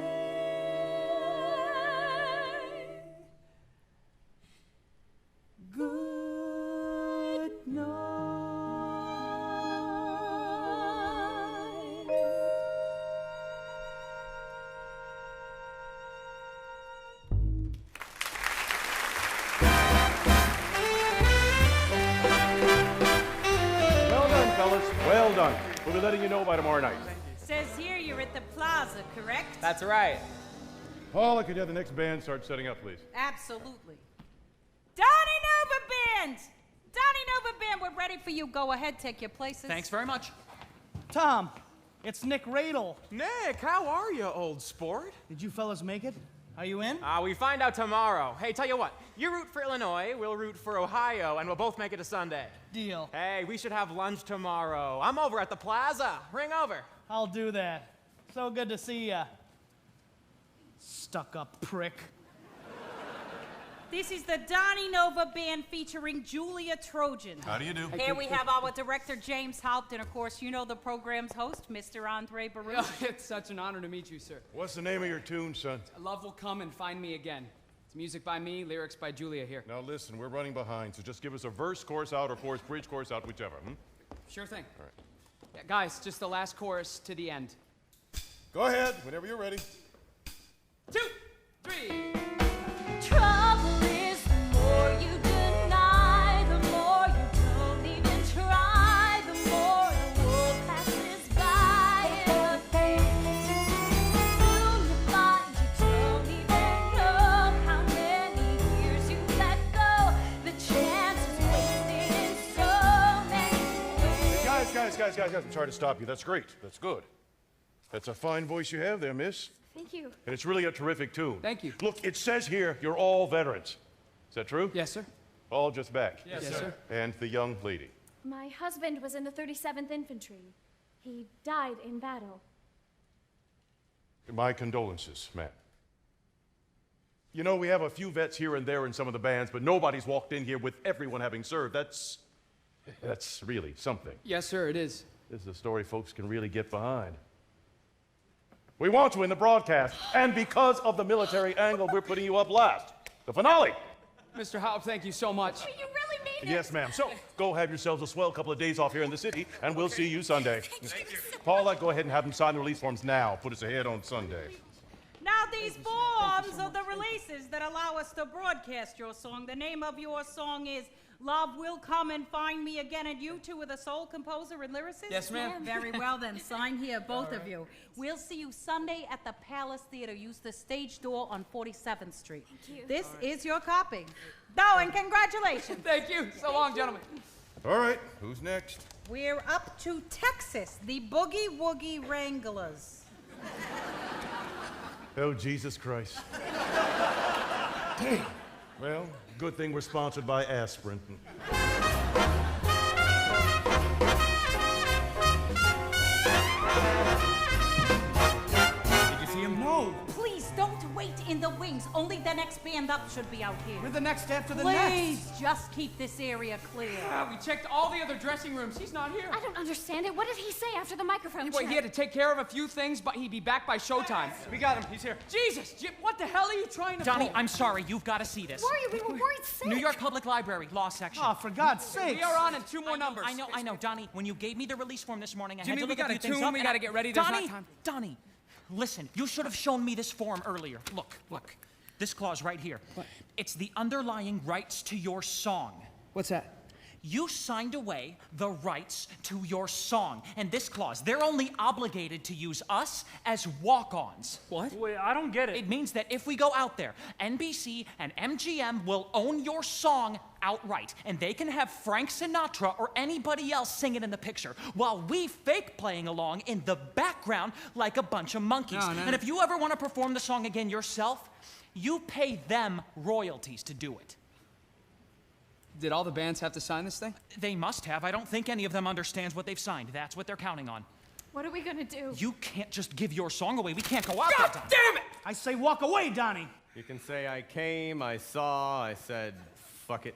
good night. Well done. We'll be letting you know by tomorrow night. Says here you're at the plaza, correct? That's right. Paula, could you have the next band start setting up, please? Absolutely. Donnie Nova Band! Donnie Nova Band, we're ready for you. Go ahead, take your places. Thanks very much. Tom, it's Nick Radel. Nick, how are you, old sport? Did you fellas make it? Are you in? We find out tomorrow. Hey, tell you what, you root for Illinois, we'll root for Ohio, and we'll both make it to Sunday. Deal. Hey, we should have lunch tomorrow. I'm over at the plaza. Ring over. I'll do that. So good to see ya. Stuck-up prick. This is the Donnie Nova Band featuring Julia Trojan. How do you do? Here we have our director, James Haupt, and of course, you know the program's host, Mr. Andre Baruch. Oh, it's such an honor to meet you, sir. What's the name of your tune, son? Love will come and find me again. It's music by me, lyrics by Julia here. Now listen, we're running behind, so just give us a verse, chorus out, or chorus, bridge, chorus out, whichever. Sure thing. All right. Yeah, guys, just the last chorus to the end. Go ahead, whenever you're ready. 2, 3. Trouble is the more you deny, the more you don't even try, the more the world passes by. Soon you find you don't even know how many years you let go. The chance is wasted in so many ways. Hey, guys, I'm sorry to stop you. That's great. That's good. That's a fine voice you have there, miss. Thank you. And it's really a terrific tune. Thank you. Look, it says here you're all veterans. Is that true? Yes, sir. All just back? Yes, sir. And the young lady? My husband was in the 37th Infantry. He died in battle. My condolences, ma'am. You know, we have a few vets here and there in some of the bands, but nobody's walked in here with everyone having served. That's really something. Yes, sir, it is. This is a story folks can really get behind. We want you in the broadcast, and because of the military angle, we're putting you up last. The finale. Mr. Haupt, thank you so much. You really mean it? Yes, ma'am. So, go have yourselves a swell couple of days off here in the city, and we'll see you Sunday. Paula, go ahead and have them sign the release forms now. Put us ahead on Sunday. Now these forms are the releases that allow us to broadcast your song. The name of your song is Love Will Come and Find Me Again, and you two are the sole composer and lyricist? Yes, ma'am. Very well then, sign here, both of you. We'll see you Sunday at the Palace Theater. Use the stage door on 47th Street. Thank you. This is your copy. Oh, and congratulations. Thank you. So long, gentlemen. All right, who's next? We're up to Texas, the Boogie Woogie Wranglers. Oh, Jesus Christ. Dang. Well, good thing we're sponsored by aspirin. Did you see him? No, please don't wait in the wings. Only the next band up should be out here. We're the next after the Please, next. just keep this area clear. We checked all the other dressing rooms. He's not here. I don't understand it. What did he say after the microphone Well, check? he had to take care of a few things, but he'd be back by showtime. We got him. He's here. Jesus, Jim, what the hell are you trying to Donnie, pull? I'm sorry. You've got to see this. Worry, we were worried sick. New York Public Library, law section. Oh, for God's sake. We are on in 2 more numbers. I know, Donnie. When you gave me the release form this morning, I Jimmy, had to we look a gotta few things tune, up, we and gotta get ready, there's not Donnie, time. Donnie, listen, you should have shown me this form earlier. Look. This clause right here. What? It's the underlying rights to your song. What's that? You signed away the rights to your song. And this clause, they're only obligated to use us as walk-ons. What? Wait, I don't get it. It means that if we go out there, NBC and MGM will own your song outright. And they can have Frank Sinatra or anybody else sing it in the picture, while we fake playing along in the background like a bunch of monkeys. No. And if you ever want to perform the song again yourself, you pay them royalties to do it. Did all the bands have to sign this thing? They must have. I don't think any of them understands what they've signed. That's what they're counting on. What are we gonna do? You can't just give your song away. We can't go out God there. damn it! I say walk away, Donnie. You can say I came, I saw, I said, fuck it.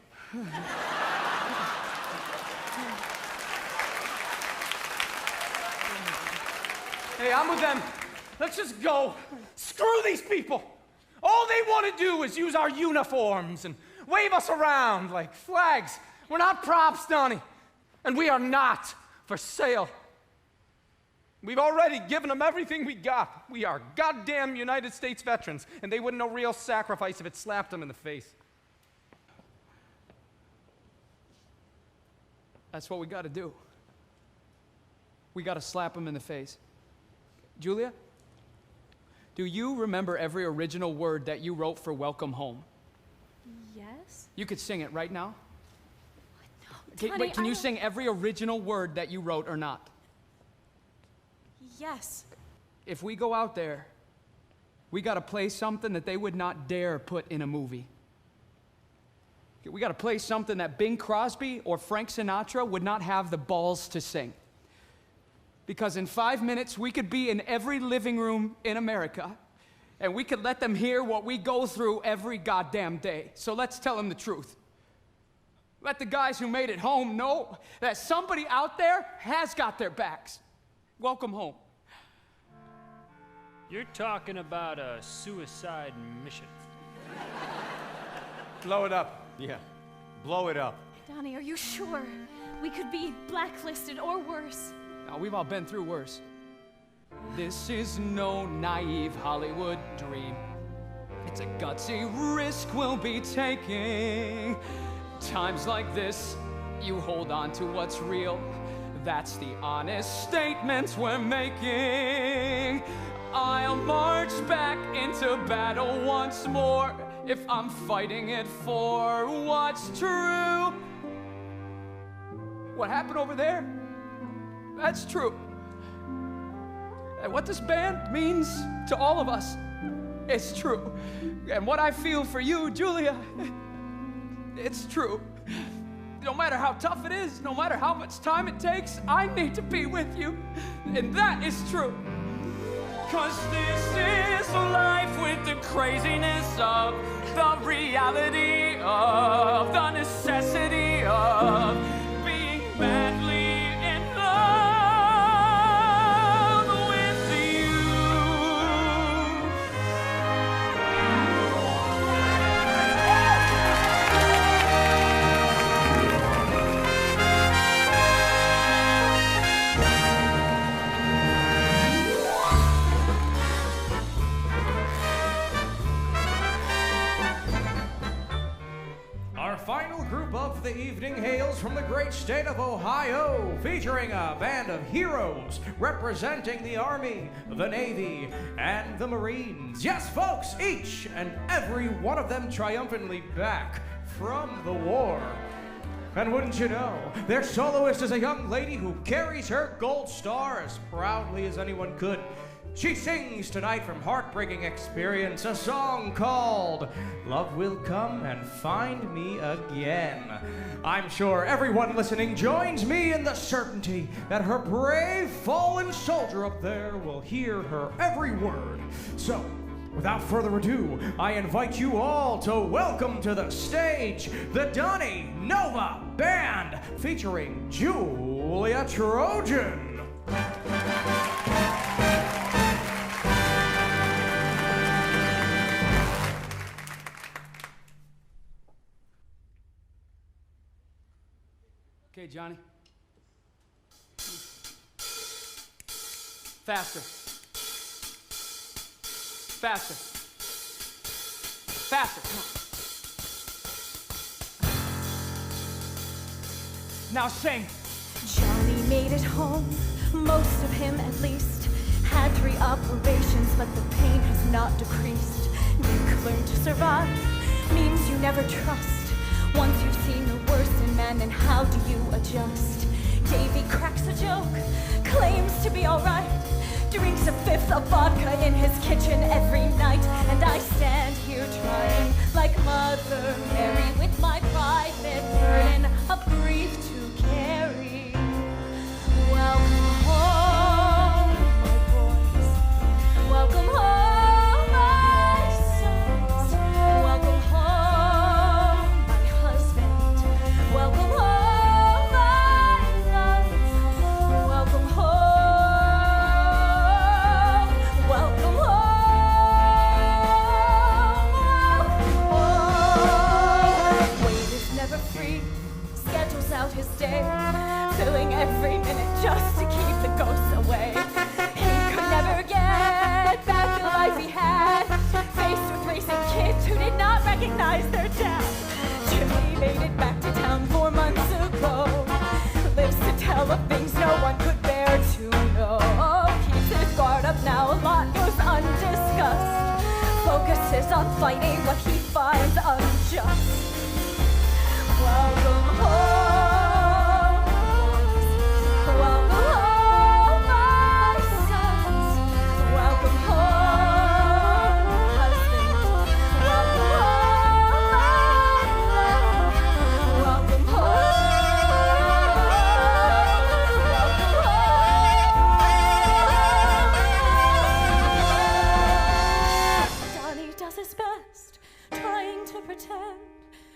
Hey, I'm with them. Let's just go. Screw these people. All they want to do is use our uniforms and wave us around like flags. We're not props, Donnie. And we are not for sale. We've already given them everything we got. We are goddamn United States veterans, and they wouldn't know real sacrifice if it slapped them in the face. That's what we gotta do. We gotta slap him in the face. Julia, do you remember every original word that you wrote for Welcome Home? Yes? You could sing it right now. Donnie, Can I you don't- sing every original word that you wrote or not? Yes. If we go out there, we gotta play something that they would not dare put in a movie. We gotta play something that Bing Crosby or Frank Sinatra would not have the balls to sing. Because in 5 minutes, we could be in every living room in America, and we could let them hear what we go through every goddamn day. So let's tell them the truth. Let the guys who made it home know that somebody out there has got their backs. Welcome home. You're talking about a suicide mission. Blow it up. Yeah, blow it up. Donnie, are you sure? We could be blacklisted or worse. Now, we've all been through worse. This is no naive Hollywood dream. It's a gutsy risk we'll be taking. Times like this, you hold on to what's real. That's the honest statements we're making. I'll march back into battle once more if I'm fighting it for what's true. What happened over there? That's true. And what this band means to all of us is true. And what I feel for you, Julia, it's true. No matter how tough it is, no matter how much time it takes, I need to be with you. And that is true. 'Cause this is life with the craziness of the reality of the necessity of being madly in love with you. Our final group of the evening hails from the great state of Ohio, featuring a band of heroes representing the Army, the Navy, and the Marines. Yes, folks, each and every one of them triumphantly back from the war. And wouldn't you know, their soloist is a young lady who carries her gold star as proudly as anyone could. She sings tonight from Heartbreaking Experience, a song called Love Will Come and Find Me Again. I'm sure everyone listening joins me in the certainty that her brave fallen soldier up there will hear her every word. So, without further ado, I invite you all to welcome to the stage the Donny Nova Band featuring Julia Trojan. Okay, Johnny. Faster. Faster. Faster. Come on. Now sing. Johnny made it home, most of him at least. Had 3 operations, but the pain has not decreased. Nick learned to survive, means you never trust. Once you've seen the worst in men, then how do you adjust? Davy cracks a joke, claims to be alright. Drinks a 5th of vodka in his kitchen every night. And I stand here trying, like Mother Mary, with my private burden of grief to carry. Welcome home, my boys. Welcome home, my sons. Welcome home, my husband. Welcome home, my loves. Welcome home. Welcome home. Wade is never free. Schedules out his day, filling every minute just to keep the ghosts away. He could never get back the life he had, faced with racing kids who did not recognize their dad. Jimmy made it back to town 4 months ago, lives to tell of things no one could bear to know. Keeps his guard up now, a lot goes undiscussed. Focuses on fighting what he finds unjust. Welcome home, welcome home, my sons. Welcome home, husband. Welcome home, my love. Welcome home. Donnie does his best, trying to pretend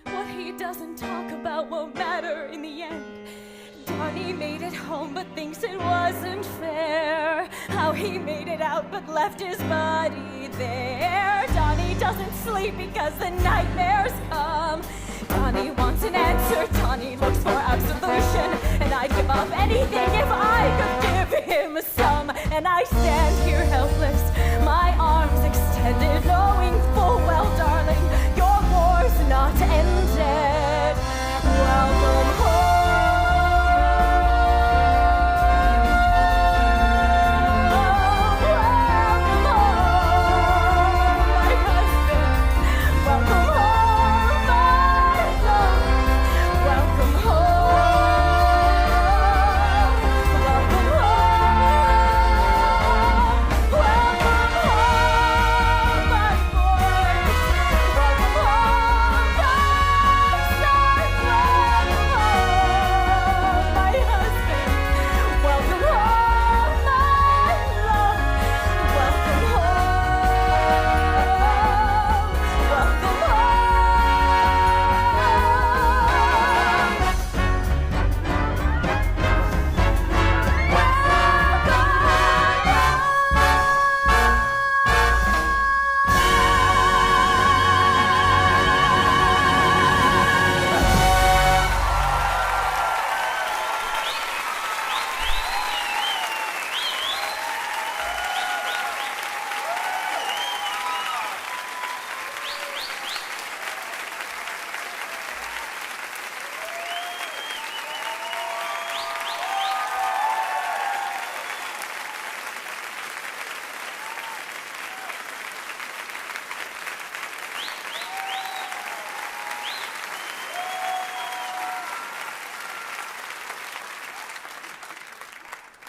what he doesn't talk about won't matter in the end. Donnie made it home but thinks it wasn't fair. How he made it out but left his body there. Donnie doesn't sleep because the nightmares come. Donnie wants an answer, Donnie looks for absolution. And I'd give up anything if I could give him some. And I stand here helpless, my arms extended, knowing full well, darling, your war's not ended. Welcome home.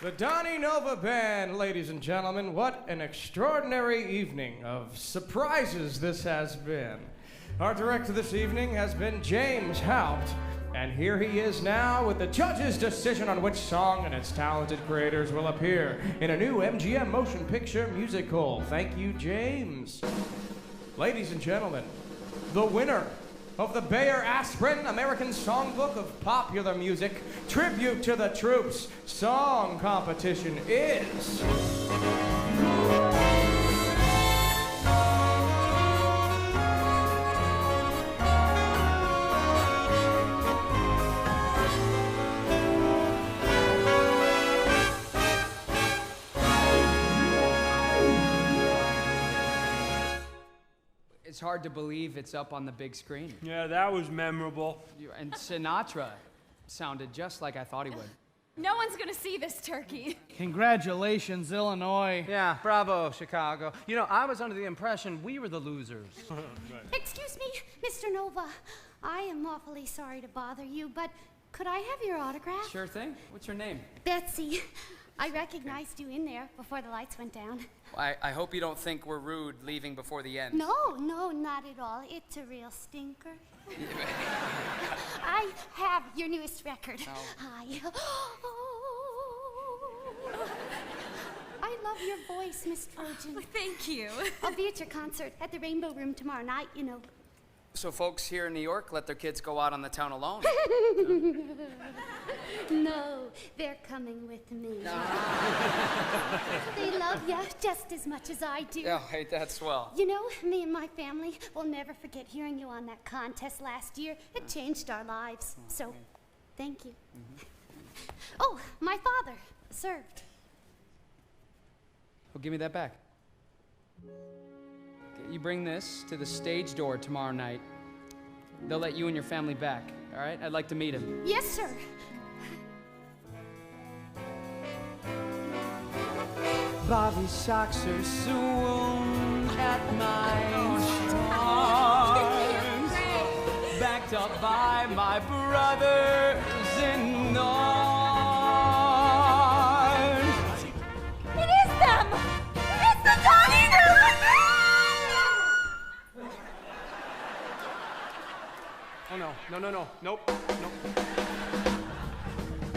The Donnie Nova Band, ladies and gentlemen. What an extraordinary evening of surprises this has been. Our director this evening has been James Haupt, and here he is now with the judge's decision on which song and its talented creators will appear in a new MGM motion picture musical. Thank you, James. Ladies and gentlemen, the winner of the Bayer Aspirin American Songbook of Popular Music Tribute to the Troops song competition is... It's hard to believe it's up on the big screen. Yeah, that was memorable. And Sinatra sounded just like I thought he would. No one's gonna see this turkey. Congratulations, Illinois. Yeah, bravo, Chicago. You know, I was under the impression we were the losers. Excuse me, Mr. Nova. I am awfully sorry to bother you, but could I have your autograph? Sure thing. What's your name? Betsy. I recognized you in there before the lights went down. I hope you don't think we're rude leaving before the end. No, not at all. It's a real stinker. I have your newest record. Oh. Hi. I love your voice, Miss Trojan. Oh, thank you. I'll be at your concert at the Rainbow Room tomorrow night, you know. So folks here in New York let their kids go out on the town alone. No, they're coming with me. They love you just as much as I do. Oh, hey, that's swell. You know, me and my family will never forget hearing you on that contest last year. It changed our lives. So, thank you. Oh, my father served. Well, give me that back. You bring this to the stage door tomorrow night. They'll let you and your family back, all right? I'd like to meet him. Yes, sir. Bobby's socks are sewn at my arms, backed up by my brothers in arms. It is them! It's the Donnie Nova Band! Oh, no. Nope.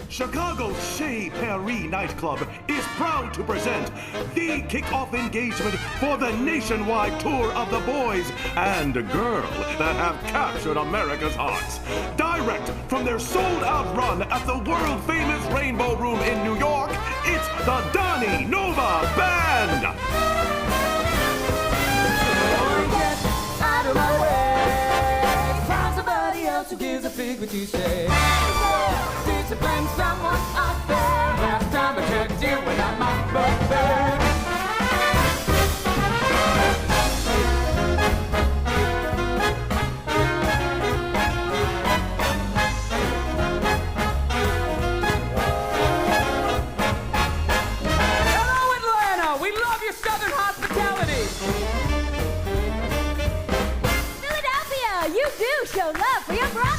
Chicago's Chez Paris nightclub is proud to present the kickoff engagement for the nationwide tour of the boys and girl that have captured America's hearts. Direct from their sold-out run at the world-famous Rainbow Room in New York, it's the Donnie Nova Band! Out of my way, find somebody else who gives a fig what you say. Discipline someone out there. Last time I checked, you were not my bugbear. Hello, Atlanta. We love your southern hospitality. Philadelphia, you do show love for your brothers!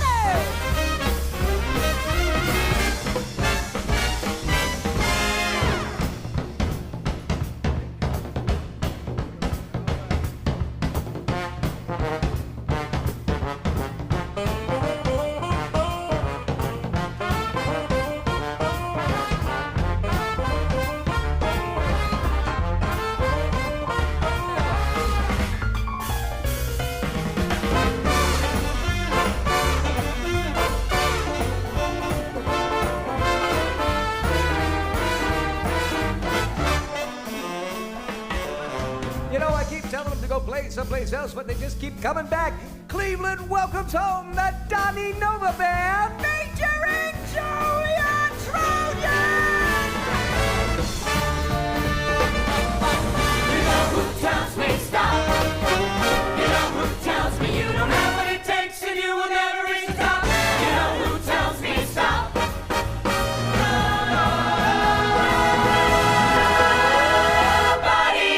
You know, I keep telling them to go play someplace else, but they just keep coming back. Cleveland welcomes home the Donnie Nova Band, featuring Joey and Trojan! You know who tells me stop? You know who tells me you don't have what it takes and you will never reach the top? You know who tells me stop? Nobody.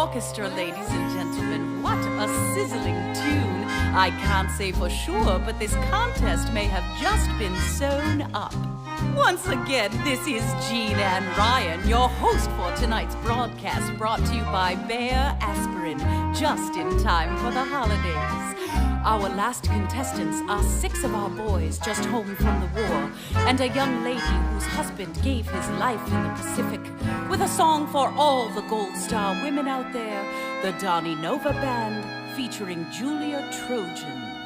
orchestra, ladies and gentlemen. What a sizzling tune. I can't say for sure, but this contest may have just been sewn up. Once again, this is Jean Ann Ryan, your host for tonight's broadcast, brought to you by Bayer Aspirin, just in time for the holidays. Our last contestants are 6 of our boys just home from the war, and a young lady whose husband gave his life in the Pacific, with a song for all the Gold Star women out there, the Donny Nova Band, featuring Julia Trojan.